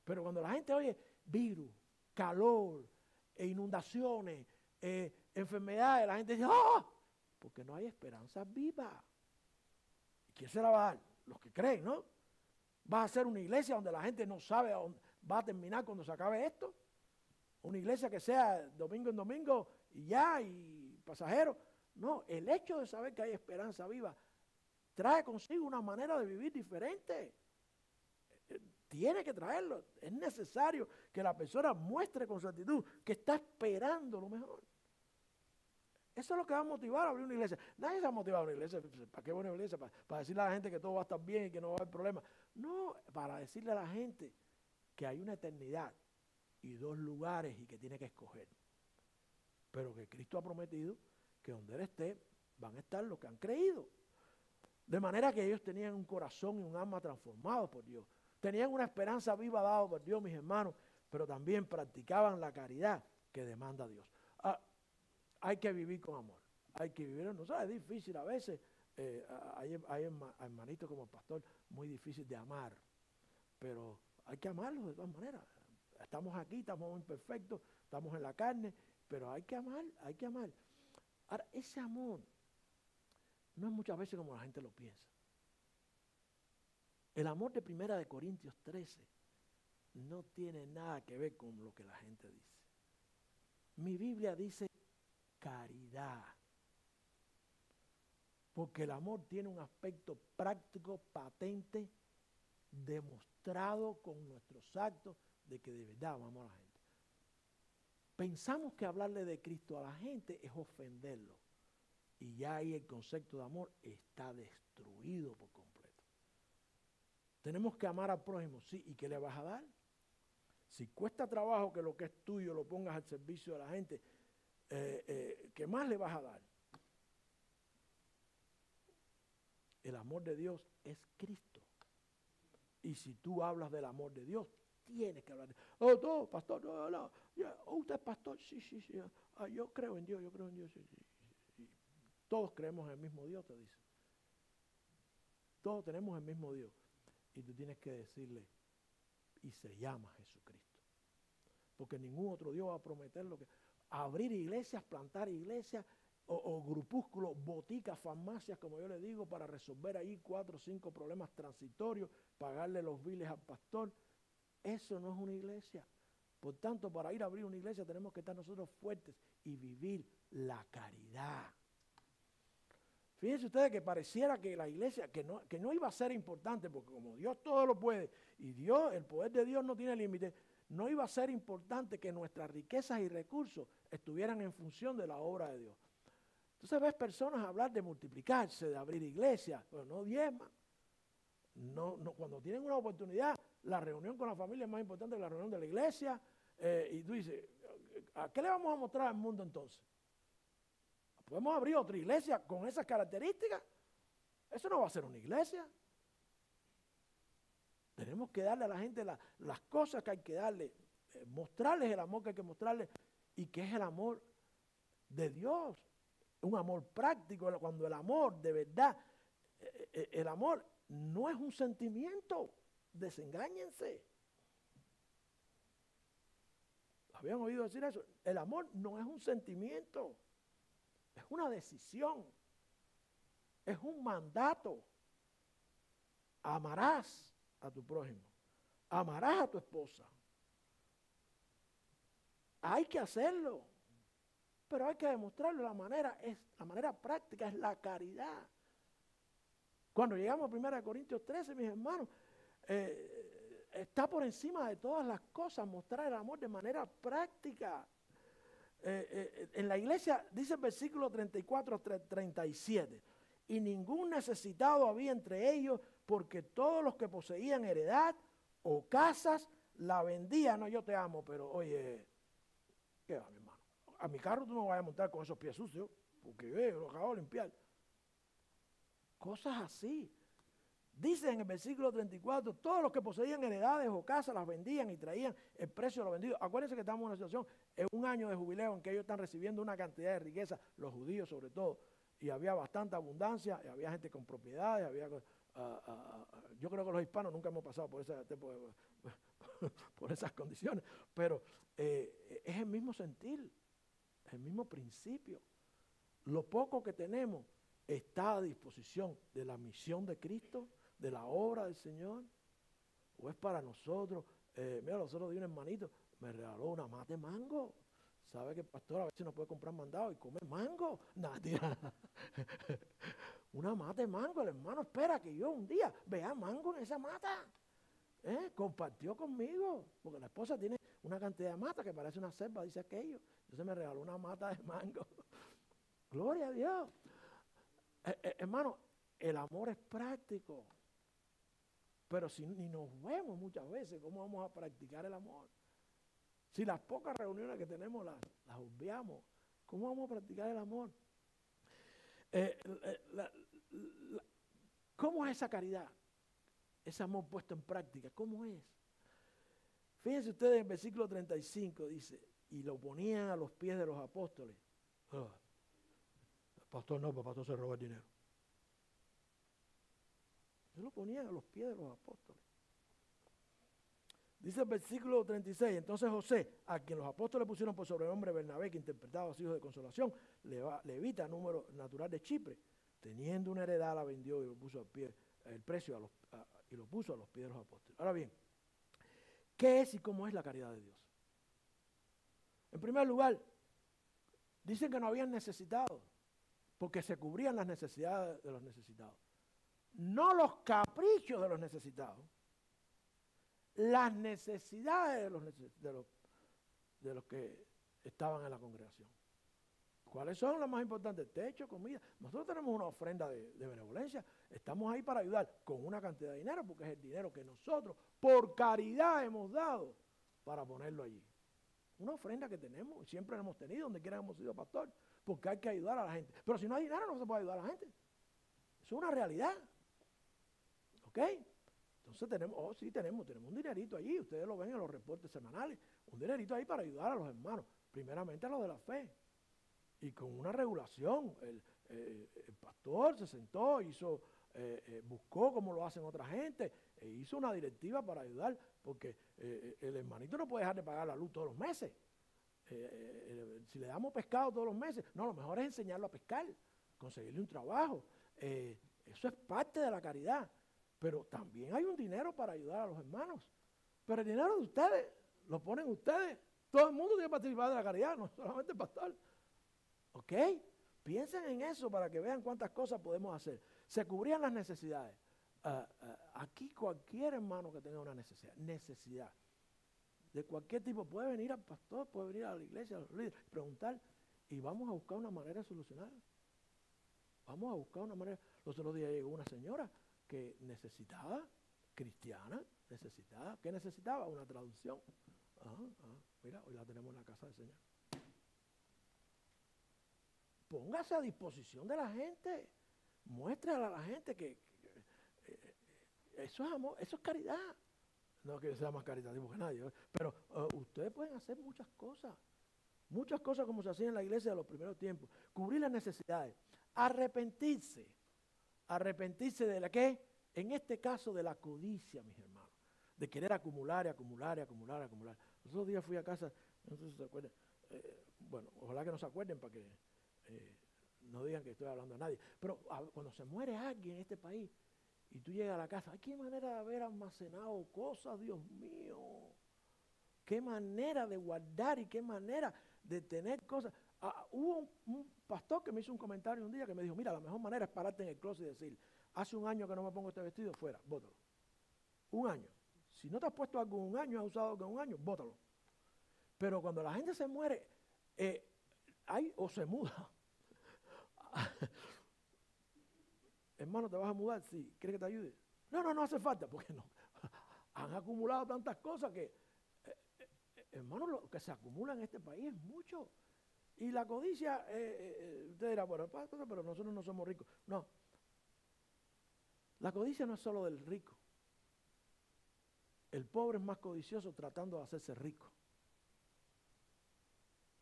Pero cuando la gente oye virus, calor, inundaciones, enfermedades, la gente dice, ¡oh! Porque no hay esperanza viva. ¿Y quién se la va a dar? Los que creen, ¿no? ¿Va a ser una iglesia donde la gente no sabe a dónde va a terminar cuando se acabe esto? Una iglesia que sea domingo en domingo y ya, y pasajero. No, el hecho de saber que hay esperanza viva trae consigo una manera de vivir diferente. Tiene que traerlo. Es necesario que la persona muestre con su actitud que está esperando lo mejor. Eso es lo que va a motivar a abrir una iglesia. Nadie se va a motivar a abrir una iglesia. ¿Para qué una iglesia? Para decirle a la gente que todo va a estar bien y que no va a haber problema. No, para decirle a la gente que hay una eternidad y dos lugares y que tiene que escoger. Pero que Cristo ha prometido que donde Él esté van a estar los que han creído. De manera que ellos tenían un corazón y un alma transformados por Dios. Tenían una esperanza viva dada por Dios, mis hermanos, pero también practicaban la caridad que demanda Dios. Hay que vivir con amor. Hay que vivir, no sé, es difícil a veces. Hay hermanitos como el pastor, muy difícil de amar. Pero hay que amarlos de todas maneras. Estamos aquí, estamos imperfectos, estamos en la carne, pero hay que amar, hay que amar. Ahora, ese amor no es muchas veces como la gente lo piensa. El amor de 1 Corintios 13 no tiene nada que ver con lo que la gente dice. Mi Biblia dice caridad. Porque el amor tiene un aspecto práctico, patente, demostrado con nuestros actos de que de verdad amamos a la gente. Pensamos que hablarle de Cristo a la gente es ofenderlo. Y ya ahí el concepto de amor está destruido por completo. Tenemos que amar al prójimo, sí. ¿Y qué le vas a dar? Si cuesta trabajo que lo que es tuyo lo pongas al servicio de la gente, ¿qué más le vas a dar? El amor de Dios es Cristo. Y si tú hablas del amor de Dios, tienes que hablar de no, pastor, no. ¿Usted es pastor? Sí. Yo creo en Dios, sí. Todos creemos en el mismo Dios, te dice. Todos tenemos el mismo Dios. Y tú tienes que decirle, y se llama Jesucristo. Porque ningún otro Dios va a prometer lo que... Abrir iglesias, plantar iglesias, o grupúsculos, boticas, farmacias, como yo le digo, para resolver ahí 4 o 5 problemas transitorios, pagarle los biles al pastor. Eso no es una iglesia. Por tanto, para ir a abrir una iglesia tenemos que estar nosotros fuertes y vivir la caridad. Fíjense ustedes que pareciera que la iglesia, que no iba a ser importante, porque como Dios todo lo puede, y Dios, el poder de Dios no tiene límite, no iba a ser importante que nuestras riquezas y recursos estuvieran en función de la obra de Dios. Entonces ves personas hablar de multiplicarse, de abrir iglesias, pero no diezman. No, cuando tienen una oportunidad, la reunión con la familia es más importante que la reunión de la iglesia. Y tú dices, ¿a qué le vamos a mostrar al mundo entonces? ¿Podemos abrir otra iglesia con esas características? Eso no va a ser una iglesia. Tenemos que darle a la gente las cosas que hay que darle, mostrarles el amor que hay que mostrarles y que es el amor de Dios. Un amor práctico, cuando el amor de verdad, el amor no es un sentimiento, desengáñense. ¿Habían oído decir eso? El amor no es un sentimiento, es una decisión, es un mandato. Amarás a tu prójimo, amarás a tu esposa. Hay que hacerlo, pero hay que demostrarlo. La manera práctica es la caridad. Cuando llegamos a 1 Corintios 13, mis hermanos, está por encima de todas las cosas mostrar el amor de manera práctica. En la iglesia dice el versículo 34, 37, y ningún necesitado había entre ellos, porque todos los que poseían heredad o casas la vendían. No, yo te amo, pero oye, ¿qué va, mi hermano? A mi carro tú no vas a montar con esos pies sucios, porque yo los acabo de limpiar. Cosas así. Dice en el versículo 34, todos los que poseían heredades o casas las vendían y traían el precio de lo vendido. Acuérdense que estamos en una situación, en un año de jubileo en que ellos están recibiendo una cantidad de riqueza, los judíos sobre todo, y había bastante abundancia, y había gente con propiedades, yo creo que los hispanos nunca hemos pasado por por esas condiciones, pero es el mismo sentir, el mismo principio. Lo poco que tenemos está a disposición de la misión de Cristo, de la obra del Señor, o es para nosotros. Mira, los otros días un hermanito me regaló una mata de mango. ¿Sabe que el pastor a veces no puede comprar mandado y comer mango? Nada, tira. Una mata de mango. El hermano espera que yo un día vea mango en esa mata. Compartió conmigo, porque la esposa tiene una cantidad de mata que parece una selva, dice aquello. Entonces me regaló una mata de mango. Gloria a Dios. Hermano, el amor es práctico. Pero si ni nos vemos muchas veces, ¿cómo vamos a practicar el amor? Si las pocas reuniones que tenemos las obviamos, ¿cómo vamos a practicar el amor? ¿Cómo es esa caridad? Ese amor puesto en práctica, ¿cómo es? Fíjense ustedes en el versículo 35, dice, y lo ponían a los pies de los apóstoles. El pastor no, el pastor se roba el dinero. Se lo ponían a los pies de los apóstoles. Dice el versículo 36, entonces José, a quien los apóstoles pusieron por sobrenombre Bernabé, que interpretaba a los hijos de consolación, levita, número natural de Chipre, teniendo una heredad la vendió y lo puso al pie, el precio y lo puso a los pies de los apóstoles. Ahora bien, ¿qué es y cómo es la caridad de Dios? En primer lugar, dicen que no habían necesitados, porque se cubrían las necesidades de los necesitados. No los caprichos de los necesitados, las necesidades de los que estaban en la congregación. ¿Cuáles son las más importantes? Techo, comida. Nosotros tenemos una ofrenda de benevolencia. Estamos ahí para ayudar con una cantidad de dinero, porque es el dinero que nosotros por caridad hemos dado para ponerlo allí. Una ofrenda que tenemos, y siempre la hemos tenido, donde quiera hemos sido pastor, porque hay que ayudar a la gente. Pero si no hay dinero, no se puede ayudar a la gente. Eso es una realidad. ¿Ok? Entonces tenemos un dinerito allí, ustedes lo ven en los reportes semanales, un dinerito ahí para ayudar a los hermanos, primeramente a los de la fe. Y con una regulación, el pastor se sentó, buscó como lo hacen otra gente, e hizo una directiva para ayudar, porque el hermanito no puede dejar de pagar la luz todos los meses. Si le damos pescado todos los meses, no, lo mejor es enseñarlo a pescar, conseguirle un trabajo. Eso es parte de la caridad. Pero también hay un dinero para ayudar a los hermanos. Pero el dinero de ustedes, lo ponen ustedes. Todo el mundo tiene que participar de la caridad, no solamente el pastor. ¿Ok? Piensen en eso para que vean cuántas cosas podemos hacer. Se cubrían las necesidades. Aquí cualquier hermano que tenga una necesidad de cualquier tipo, puede venir al pastor, puede venir a la iglesia, a los líderes, preguntar, y vamos a buscar una manera de solucionar. Vamos a buscar una manera. Los otros días llegó una señora que necesitaba, cristiana, ¿qué necesitaba? Una traducción. Mira, hoy la tenemos en la casa del Señor. Póngase a disposición de la gente, muéstrale a la gente que eso es amor, eso es caridad. No que sea más caritativo que nadie, pero ustedes pueden hacer muchas cosas como se hacía en la iglesia de los primeros tiempos. Cubrir las necesidades, arrepentirse de la que, en este caso de la codicia, mis hermanos, de querer acumular. Los otros días fui a casa, no sé si se acuerdan, bueno, ojalá que no se acuerden para que no digan que estoy hablando a nadie, pero cuando se muere alguien en este país y tú llegas a la casa, ¡ay, qué manera de haber almacenado cosas, Dios mío! ¡Qué manera de guardar y qué manera de tener cosas! Hubo un pastor que me hizo un comentario un día que me dijo, mira, la mejor manera es pararte en el closet y decir, hace un año que no me pongo este vestido, fuera, bótalo. Un año. Si no te has puesto algo en un año, has usado algo en un año, bótalo. Pero cuando la gente se muere, o se muda. Hermano, ¿te vas a mudar? Sí. ¿Quieres que te ayude? No hace falta, porque no. Han acumulado tantas cosas que, hermano, lo que se acumula en este país es mucho. Y la codicia, usted dirá, bueno, pero nosotros no somos ricos. No. La codicia no es solo del rico. El pobre es más codicioso tratando de hacerse rico.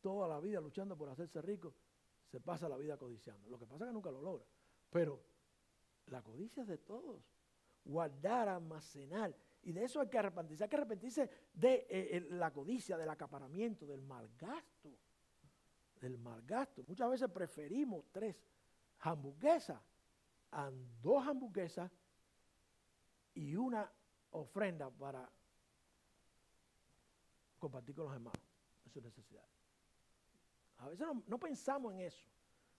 Toda la vida luchando por hacerse rico, se pasa la vida codiciando. Lo que pasa es que nunca lo logra. Pero la codicia es de todos. Guardar, almacenar. Y de eso hay que arrepentirse. Hay que arrepentirse de la codicia, del acaparamiento, del malgasto. Del malgasto. Muchas veces preferimos 3 hamburguesas a 2 hamburguesas y una ofrenda para compartir con los hermanos en sus necesidades. A veces no pensamos en eso.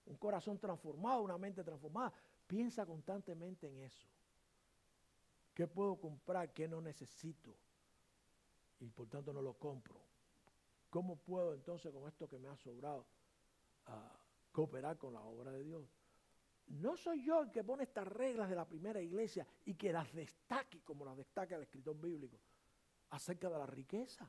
Un corazón transformado, una mente transformada, piensa constantemente en eso. ¿Qué puedo comprar? ¿Qué no necesito? Y por tanto no lo compro. ¿Cómo puedo entonces con esto que me ha sobrado cooperar con la obra de Dios? No soy yo el que pone estas reglas de la primera iglesia y que las destaque como las destaca el escritor bíblico acerca de la riqueza,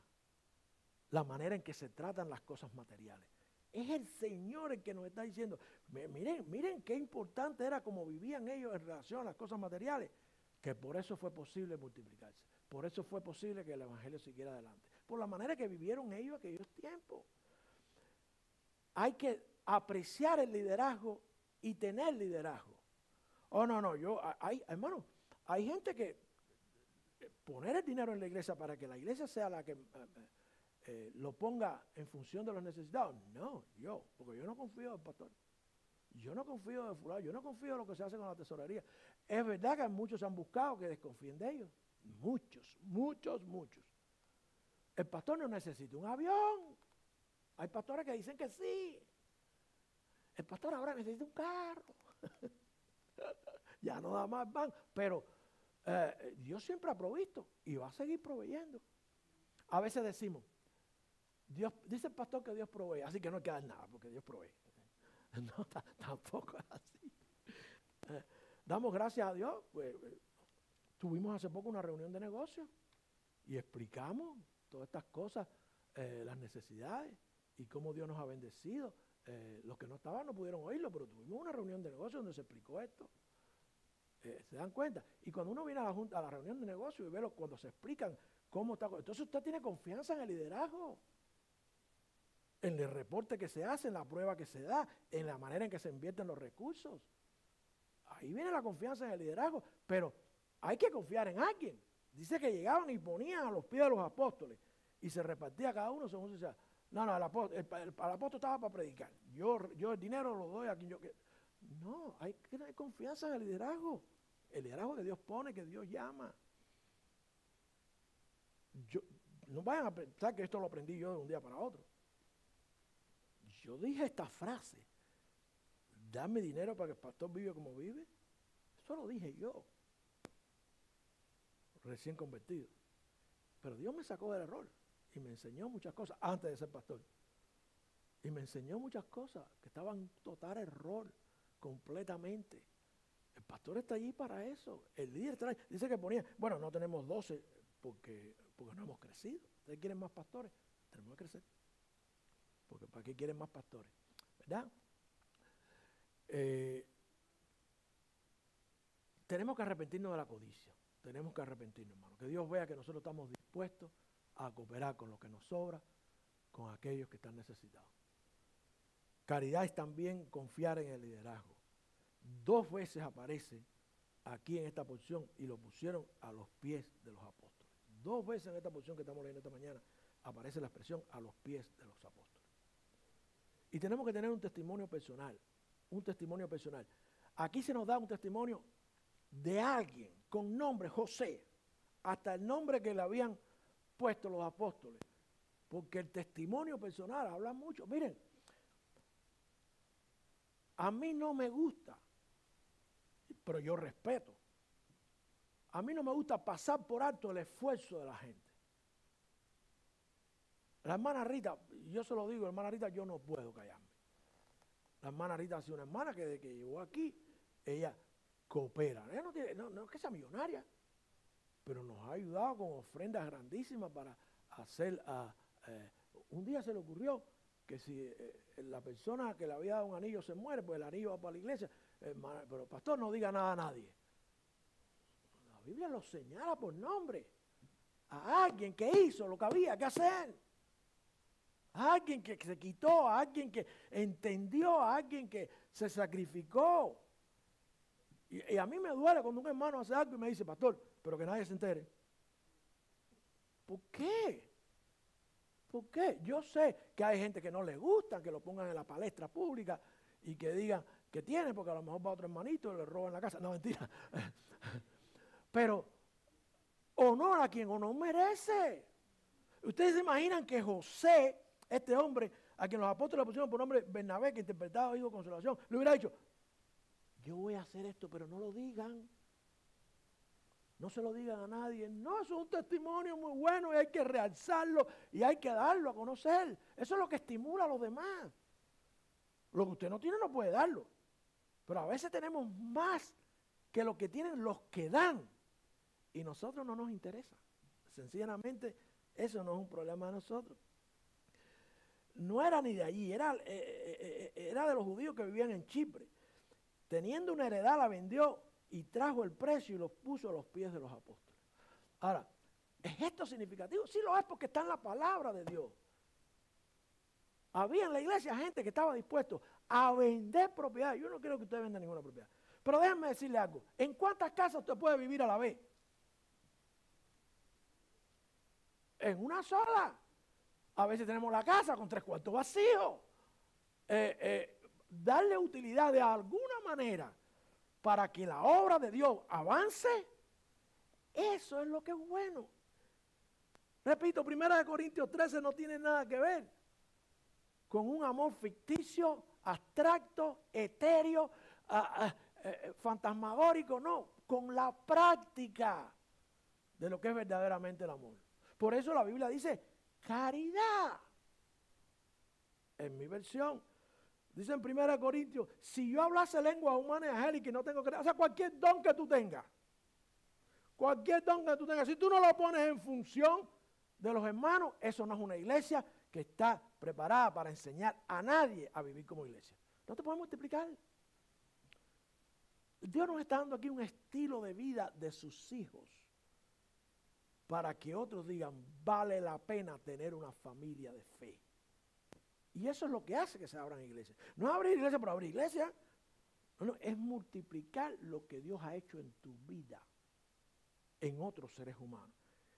la manera en que se tratan las cosas materiales. Es el Señor el que nos está diciendo, miren qué importante era cómo vivían ellos en relación a las cosas materiales, que por eso fue posible multiplicarse, por eso fue posible que el evangelio siguiera adelante, por la manera que vivieron ellos aquellos tiempos. Hay que apreciar el liderazgo y tener liderazgo. Hermano, hay gente que poner el dinero en la iglesia para que la iglesia sea la que lo ponga en función de los necesitados. No, porque yo no confío del pastor. Yo no confío de fulano, yo no confío en lo que se hace con la tesorería. Es verdad que muchos han buscado que desconfíen de ellos. Muchos. El pastor no necesita un avión. Hay pastores que dicen que sí. El pastor ahora necesita un carro. Ya no da más van. Pero Dios siempre ha provisto y va a seguir proveyendo. A veces decimos, dice el pastor que Dios provee, así que no hay que dar nada porque Dios provee. No, tampoco es así. Damos gracias a Dios. Pues, tuvimos hace poco una reunión de negocios y explicamos todas estas cosas, las necesidades y cómo Dios nos ha bendecido. Los que no estaban no pudieron oírlo, pero tuvimos una reunión de negocios donde se explicó esto. ¿Se dan cuenta? Y cuando uno viene a la reunión de negocios y ve cuando se explican cómo está, entonces usted tiene confianza en el liderazgo, en el reporte que se hace, en la prueba que se da, en la manera en que se invierten los recursos. Ahí viene la confianza en el liderazgo, pero hay que confiar en alguien. Dice que llegaban y ponían a los pies de los apóstoles y se repartía cada uno según se decía. No, el apóstol estaba para predicar. Yo el dinero lo doy a quien yo quiera. No, hay que tener confianza en el liderazgo. El liderazgo que Dios pone, que Dios llama. No vayan a pensar que esto lo aprendí yo de un día para otro. Yo dije esta frase, dame dinero para que el pastor vive como vive. Eso lo dije yo, recién convertido. Pero Dios me sacó del error y me enseñó muchas cosas antes de ser pastor. Y me enseñó muchas cosas que estaban en total error, completamente. El pastor está allí para eso. El líder está ahí. Dice que ponía, bueno, no tenemos 12 porque no hemos crecido. ¿Ustedes quieren más pastores? Tenemos que crecer. Porque ¿para qué quieren más pastores? ¿Verdad? Tenemos que arrepentirnos de la codicia. Tenemos que arrepentirnos, hermano. Que Dios vea que nosotros estamos dispuestos a cooperar con lo que nos sobra, con aquellos que están necesitados. Caridad es también confiar en el liderazgo. 2 veces aparece aquí en esta porción y lo pusieron a los pies de los apóstoles. 2 veces en esta porción que estamos leyendo esta mañana aparece la expresión a los pies de los apóstoles. Y tenemos que tener un testimonio personal. Aquí se nos da un testimonio de alguien con nombre José, hasta el nombre que le habían puesto los apóstoles. Porque el testimonio personal habla mucho. Miren, a mí no me gusta, pero yo respeto A mí no me gusta pasar por alto el esfuerzo de la gente. La hermana Rita, yo se lo digo, hermana Rita, yo no puedo callarme. La hermana Rita ha sido una hermana que desde que llegó aquí, ella coopera. Ella no es que sea millonaria, pero nos ha ayudado con ofrendas grandísimas para hacer. Un día se le ocurrió que si la persona que le había dado un anillo se muere, pues el anillo va para la iglesia. Pero pastor, no diga nada a nadie. La Biblia lo señala por nombre. A alguien que hizo lo que había que hacer. A alguien que se quitó, a alguien que entendió, a alguien que se sacrificó. Y a mí me duele cuando un hermano hace algo y me dice, pastor, pero que nadie se entere. ¿Por qué? ¿Por qué? Yo sé que hay gente que no le gusta que lo pongan en la palestra pública y que digan que tiene, porque a lo mejor va otro hermanito y le roban la casa. No, mentira. Pero honor a quien honor merece. Ustedes se imaginan que José, este hombre, a quien los apóstoles le pusieron por nombre Bernabé, que interpretaba hijo de consolación, le hubiera dicho, yo voy a hacer esto, pero no lo digan. No se lo digan a nadie. No, eso es un testimonio muy bueno y hay que realzarlo y hay que darlo a conocer. Eso es lo que estimula a los demás. Lo que usted no tiene no puede darlo. Pero a veces tenemos más que lo que tienen los que dan. Y nosotros no nos interesa. Sencillamente, eso no es un problema de nosotros. No era ni de allí, era de los judíos que vivían en Chipre. Teniendo una heredad la vendió y trajo el precio y los puso a los pies de los apóstoles. Ahora, ¿es esto significativo? Sí lo es porque está en la palabra de Dios. Había en la iglesia gente que estaba dispuesto a vender propiedades. Yo no quiero que usted venda ninguna propiedad. Pero déjenme decirle algo. ¿En cuántas casas usted puede vivir a la vez? En una sola. A veces tenemos la casa con 3 cuartos vacíos. Darle utilidad de alguna manera para que la obra de Dios avance, eso es lo que es bueno. Repito, 1 Corintios 13 no tiene nada que ver con un amor ficticio, abstracto, etéreo, fantasmagórico, no, con la práctica de lo que es verdaderamente el amor. Por eso la Biblia dice, caridad. En mi versión, dice en 1 Corintios, si yo hablase lengua humana y angélica y no tengo caridad, o sea, cualquier don que tú tengas, si tú no lo pones en función de los hermanos, eso no es una iglesia que está preparada para enseñar a nadie a vivir como iglesia. No te puedes multiplicar. Dios nos está dando aquí un estilo de vida de sus hijos para que otros digan, vale la pena tener una familia de fe. Y eso es lo que hace que se abran iglesias. No es abrir iglesia por abrir iglesia. No, es multiplicar lo que Dios ha hecho en tu vida, en otros seres humanos.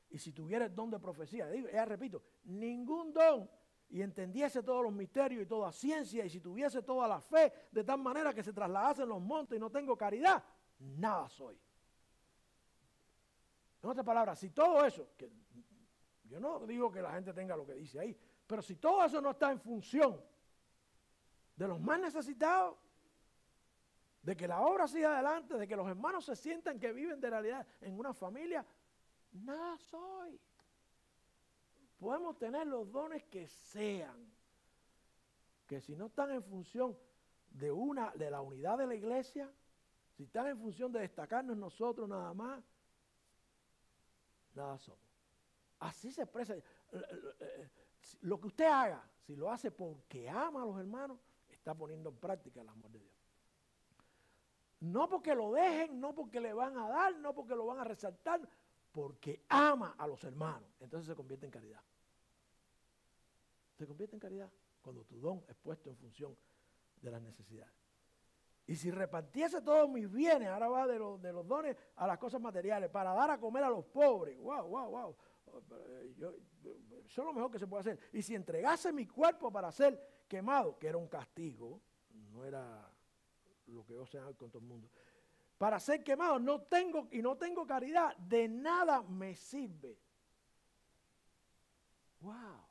Y si tuvieras don de profecía, ya repito, ningún don y entendiese todos los misterios y toda ciencia, y si tuviese toda la fe de tal manera que se trasladase en los montes y no tengo caridad, nada soy. En otras palabras, si todo eso, que yo no digo que la gente tenga lo que dice ahí, pero si todo eso no está en función de los más necesitados, de que la obra siga adelante, de que los hermanos se sientan que viven de realidad en una familia, nada soy. Podemos tener los dones que sean, que si no están en función de la unidad de la iglesia, si están en función de destacarnos nosotros nada más, nada somos. Así se expresa. Lo que usted haga, si lo hace porque ama a los hermanos, está poniendo en práctica el amor de Dios. No porque lo dejen, no porque le van a dar, no porque lo van a resaltar, porque ama a los hermanos. Entonces se convierte en caridad. Se convierte en caridad cuando tu don es puesto en función de las necesidades. Y si repartiese todos mis bienes, ahora va de los dones a las cosas materiales, para dar a comer a los pobres, wow. Eso es lo mejor que se puede hacer. Y si entregase mi cuerpo para ser quemado, que era un castigo, no era lo que yo sé con todo el mundo, para ser quemado, no tengo caridad, de nada me sirve. Wow.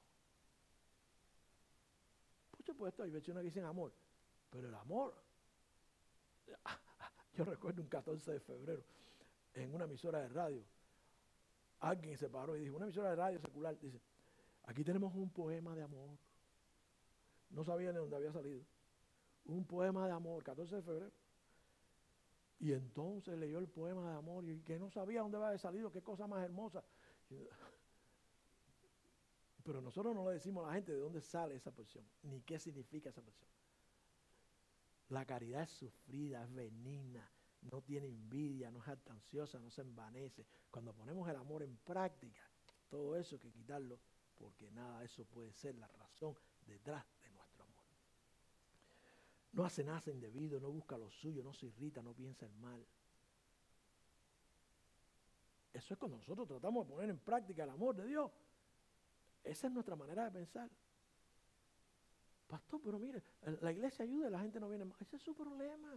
Por supuesto, hay versiones que dicen amor, pero el amor, yo recuerdo un 14 de febrero, en una emisora de radio. Alguien se paró y dijo, una emisora de radio secular, dice, aquí tenemos un poema de amor. No sabía de dónde había salido. Un poema de amor, 14 de febrero. Y entonces leyó el poema de amor y que no sabía dónde había salido, qué cosa más hermosa. Pero nosotros no le decimos a la gente de dónde sale esa porción, ni qué significa esa porción. La caridad es sufrida, es benigna, no tiene envidia, no es jactanciosa, no se envanece. Cuando ponemos el amor en práctica, todo eso hay que quitarlo, porque nada de eso puede ser la razón detrás de nuestro amor. No hace nada indebido, no busca lo suyo, no se irrita, no piensa el mal. Eso es cuando nosotros tratamos de poner en práctica el amor de Dios. Esa es nuestra manera de pensar. Pastor, pero mire, la iglesia ayuda y la gente no viene más. Ese es su problema.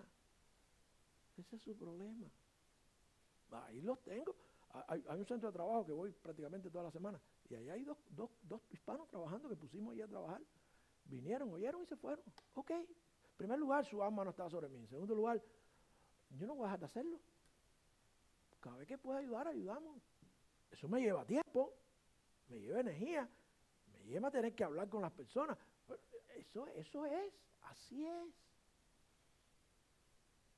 Ese es su problema. Ahí los tengo. Hay un centro de trabajo que voy prácticamente toda la semana. Y ahí hay dos hispanos trabajando que pusimos ahí a trabajar. Vinieron, oyeron y se fueron. Ok. En primer lugar, su alma no estaba sobre mí. En segundo lugar, yo no voy a dejar de hacerlo. Cada vez que pueda ayudar, ayudamos. Eso me lleva tiempo, me lleva energía, me lleva a tener que hablar con las personas. Eso es, así es.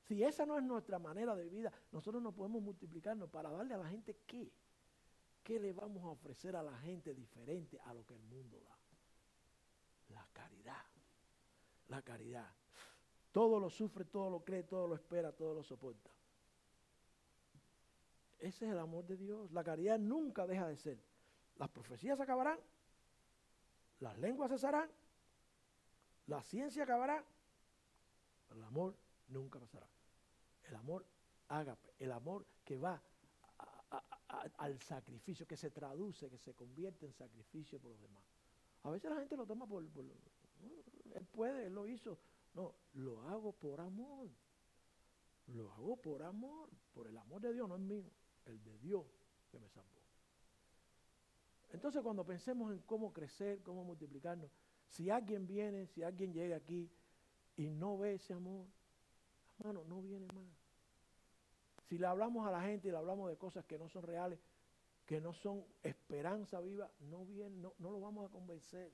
Si esa no es nuestra manera de vida, nosotros no podemos multiplicarnos para darle a la gente ¿qué? ¿Qué le vamos a ofrecer a la gente diferente a lo que el mundo da? La caridad. La caridad. Todo lo sufre, todo lo cree, todo lo espera, todo lo soporta. Ese es el amor de Dios. La caridad nunca deja de ser. Las profecías se acabarán, las lenguas cesarán, la ciencia acabará, pero el amor nunca pasará. El amor ágape, el amor que va al sacrificio, que se traduce, que se convierte en sacrificio por los demás. A veces la gente lo toma por él puede, él lo hizo. No, lo hago por amor. Lo hago por amor, por el amor de Dios, no es mío, el de Dios que me salvó. Entonces cuando pensemos en cómo crecer, cómo multiplicarnos, si alguien viene, si alguien llega aquí y no ve ese amor, hermano, no viene más. Si le hablamos a la gente y le hablamos de cosas que no son reales, que no son esperanza viva, no viene, no lo vamos a convencer.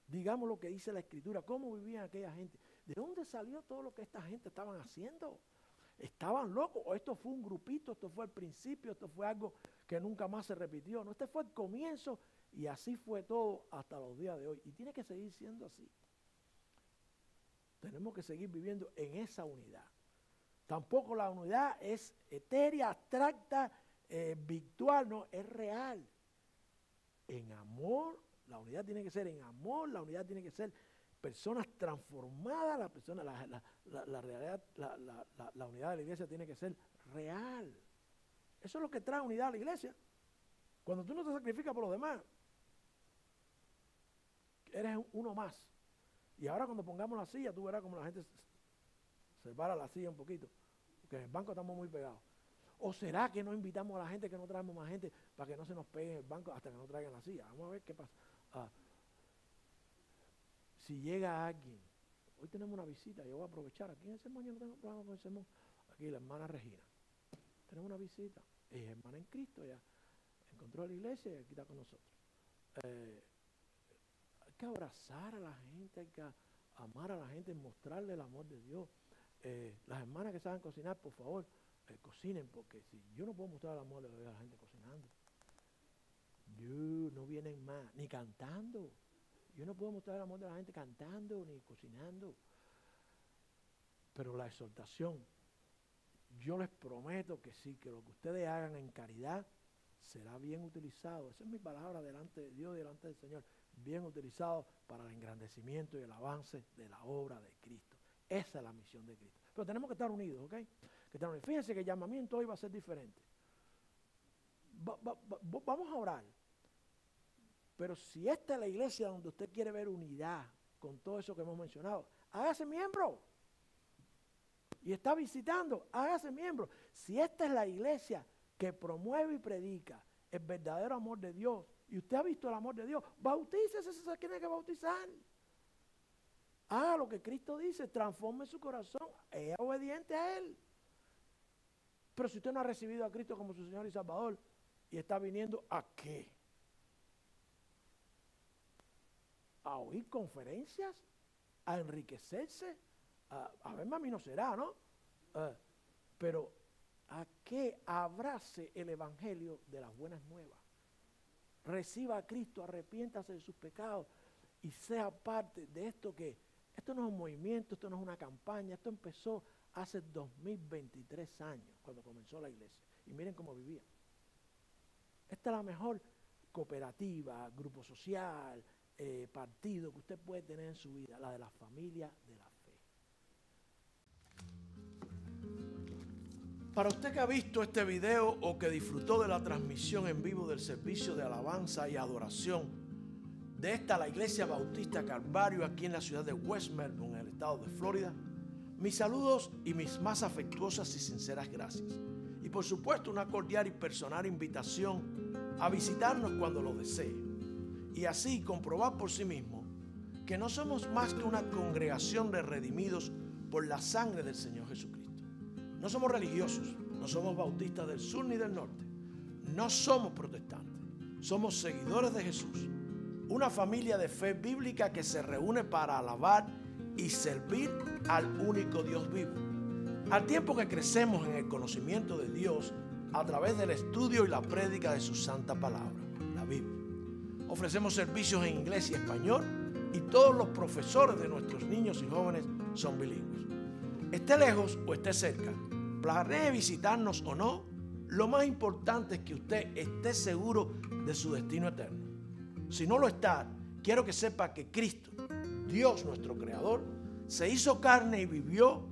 Digamos lo que dice la Escritura, cómo vivían aquella gente. ¿De dónde salió todo lo que esta gente estaban haciendo? ¿Estaban locos? ¿O esto fue un grupito? ¿Esto fue el principio? ¿Esto fue algo que nunca más se repitió? No, este fue el comienzo y así fue todo hasta los días de hoy. Y tiene que seguir siendo así. Tenemos que seguir viviendo en esa unidad. Tampoco la unidad es etérea, abstracta, virtual, no, es real. En amor, la unidad tiene que ser en amor, la unidad tiene que ser personas transformadas, la realidad, la unidad de la iglesia tiene que ser real. Eso es lo que trae unidad a la iglesia. Cuando tú no te sacrificas por los demás, eres uno más. Y ahora cuando pongamos la silla, tú verás como la gente se para la silla un poquito, porque en el banco estamos muy pegados. ¿O será que no invitamos a la gente, que no traemos más gente para que no se nos pegue en el banco hasta que no traigan la silla? Vamos a ver qué pasa. Si llega alguien, hoy tenemos una visita, yo voy a aprovechar, aquí en el sermón yo no tengo problema con el sermón, aquí la hermana Regina, tenemos una visita, ella es hermana en Cristo, ya encontró la iglesia y aquí está con nosotros. Hay que abrazar a la gente, hay que amar a la gente, mostrarle el amor de Dios. Las hermanas que saben cocinar, por favor, cocinen, porque si yo no puedo mostrar el amor de Dios a la gente cocinando, no vienen más, ni cantando. Yo no puedo mostrar el amor de la gente cantando ni cocinando. Pero la exhortación, yo les prometo que sí, que lo que ustedes hagan en caridad será bien utilizado. Esa es mi palabra delante de Dios y delante del Señor. Bien utilizado para el engrandecimiento y el avance de la obra de Cristo. Esa es la misión de Cristo. Pero tenemos que estar unidos, ¿ok? Que estar unidos. Fíjense que el llamamiento hoy va a ser diferente. Vamos a orar. Pero si esta es la iglesia donde usted quiere ver unidad con todo eso que hemos mencionado, hágase miembro. Y está visitando, hágase miembro. Si esta es la iglesia que promueve y predica el verdadero amor de Dios, y usted ha visto el amor de Dios, bautícese si se tiene que bautizar. Haga lo que Cristo dice, transforme su corazón, es obediente a Él. Pero si usted no ha recibido a Cristo como su Señor y Salvador y está viniendo, ¿a qué? ¿A oír conferencias? ¿A enriquecerse? A ver, mami, no será, ¿no? Pero ¿a qué? Abrace el Evangelio de las buenas nuevas. Reciba a Cristo, arrepiéntase de sus pecados y sea parte de esto que, esto no es un movimiento, esto no es una campaña, esto empezó hace 2023 años, cuando comenzó la iglesia. Y miren cómo vivía. Esta es la mejor cooperativa, grupo social, partido que usted puede tener en su vida, la de la familia de la fe. Para usted que ha visto este video o que disfrutó de la transmisión en vivo del servicio de alabanza y adoración de la Iglesia Bautista Calvario aquí en la ciudad de West Melbourne, en el estado de Florida, mis saludos y mis más afectuosas y sinceras gracias. Y por supuesto una cordial y personal invitación a visitarnos cuando lo desee. Y así comprobar por sí mismo que no somos más que una congregación de redimidos por la sangre del Señor Jesucristo. No somos religiosos, no somos bautistas del sur ni del norte, no somos protestantes, somos seguidores de Jesús, una familia de fe bíblica que se reúne para alabar y servir al único Dios vivo. Al tiempo que crecemos en el conocimiento de Dios a través del estudio y la prédica de su santa palabra, la Biblia. Ofrecemos servicios en inglés y español y todos los profesores de nuestros niños y jóvenes son bilingües. Esté lejos o esté cerca, planee visitarnos o no, lo más importante es que usted esté seguro de su destino eterno. Si no lo está, quiero que sepa que Cristo, Dios nuestro Creador, se hizo carne y vivió,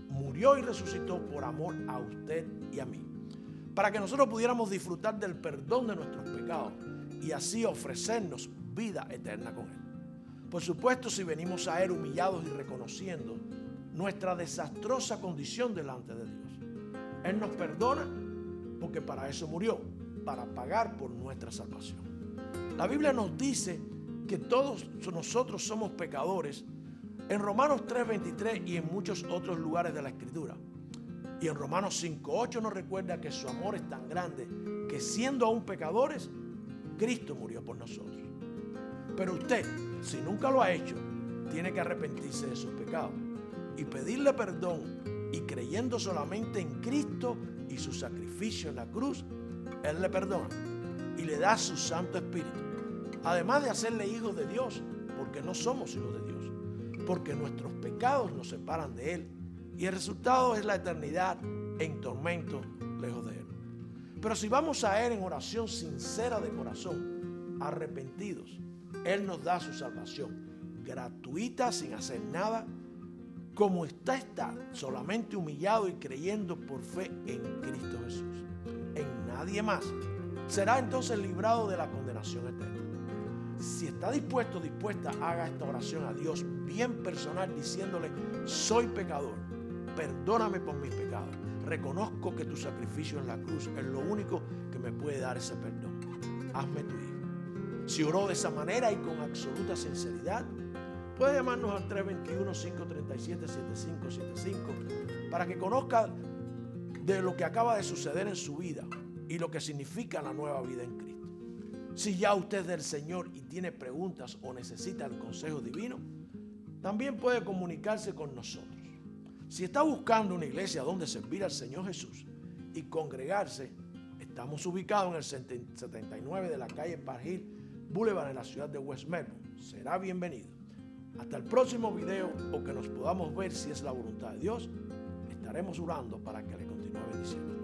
murió y resucitó por amor a usted y a mí, para que nosotros pudiéramos disfrutar del perdón de nuestros pecados y así ofrecernos vida eterna con Él. Por supuesto, si venimos a Él humillados y reconociendo nuestra desastrosa condición delante de Dios, Él nos perdona porque para eso murió, para pagar por nuestra salvación. La Biblia nos dice que todos nosotros somos pecadores en Romanos 3:23 y en muchos otros lugares de la Escritura. Y en Romanos 5:8 nos recuerda que su amor es tan grande que siendo aún pecadores, Cristo murió por nosotros. Pero usted, si nunca lo ha hecho, tiene que arrepentirse de sus pecados y pedirle perdón, y creyendo solamente en Cristo y su sacrificio en la cruz, Él le perdona y le da su Santo Espíritu. Además de hacerle hijos de Dios, porque no somos hijos de Dios, porque nuestros pecados nos separan de Él y el resultado es la eternidad en tormento lejos de Él. Pero si vamos a Él en oración sincera de corazón, arrepentidos, Él nos da su salvación gratuita, sin hacer nada, como está, solamente humillado y creyendo por fe en Cristo Jesús, en nadie más. Será entonces librado de la condenación eterna. Si está dispuesto, dispuesta, haga esta oración a Dios bien personal, diciéndole: soy pecador, perdóname por mis pecados, reconozco que tu sacrificio en la cruz es lo único que me puede dar ese perdón. Hazme tu hijo. Si oró de esa manera y con absoluta sinceridad, puede llamarnos al 321-537-7575 para que conozca de lo que acaba de suceder en su vida y lo que significa la nueva vida en Cristo. Si ya usted es del Señor y tiene preguntas o necesita el consejo divino, también puede comunicarse con nosotros. Si está buscando una iglesia donde servir al Señor Jesús y congregarse, estamos ubicados en el 79 de la calle Park Hill Boulevard en la ciudad de West Melbourne. Será bienvenido. Hasta el próximo video, o que nos podamos ver si es la voluntad de Dios, estaremos orando para que le continúe bendiciendo.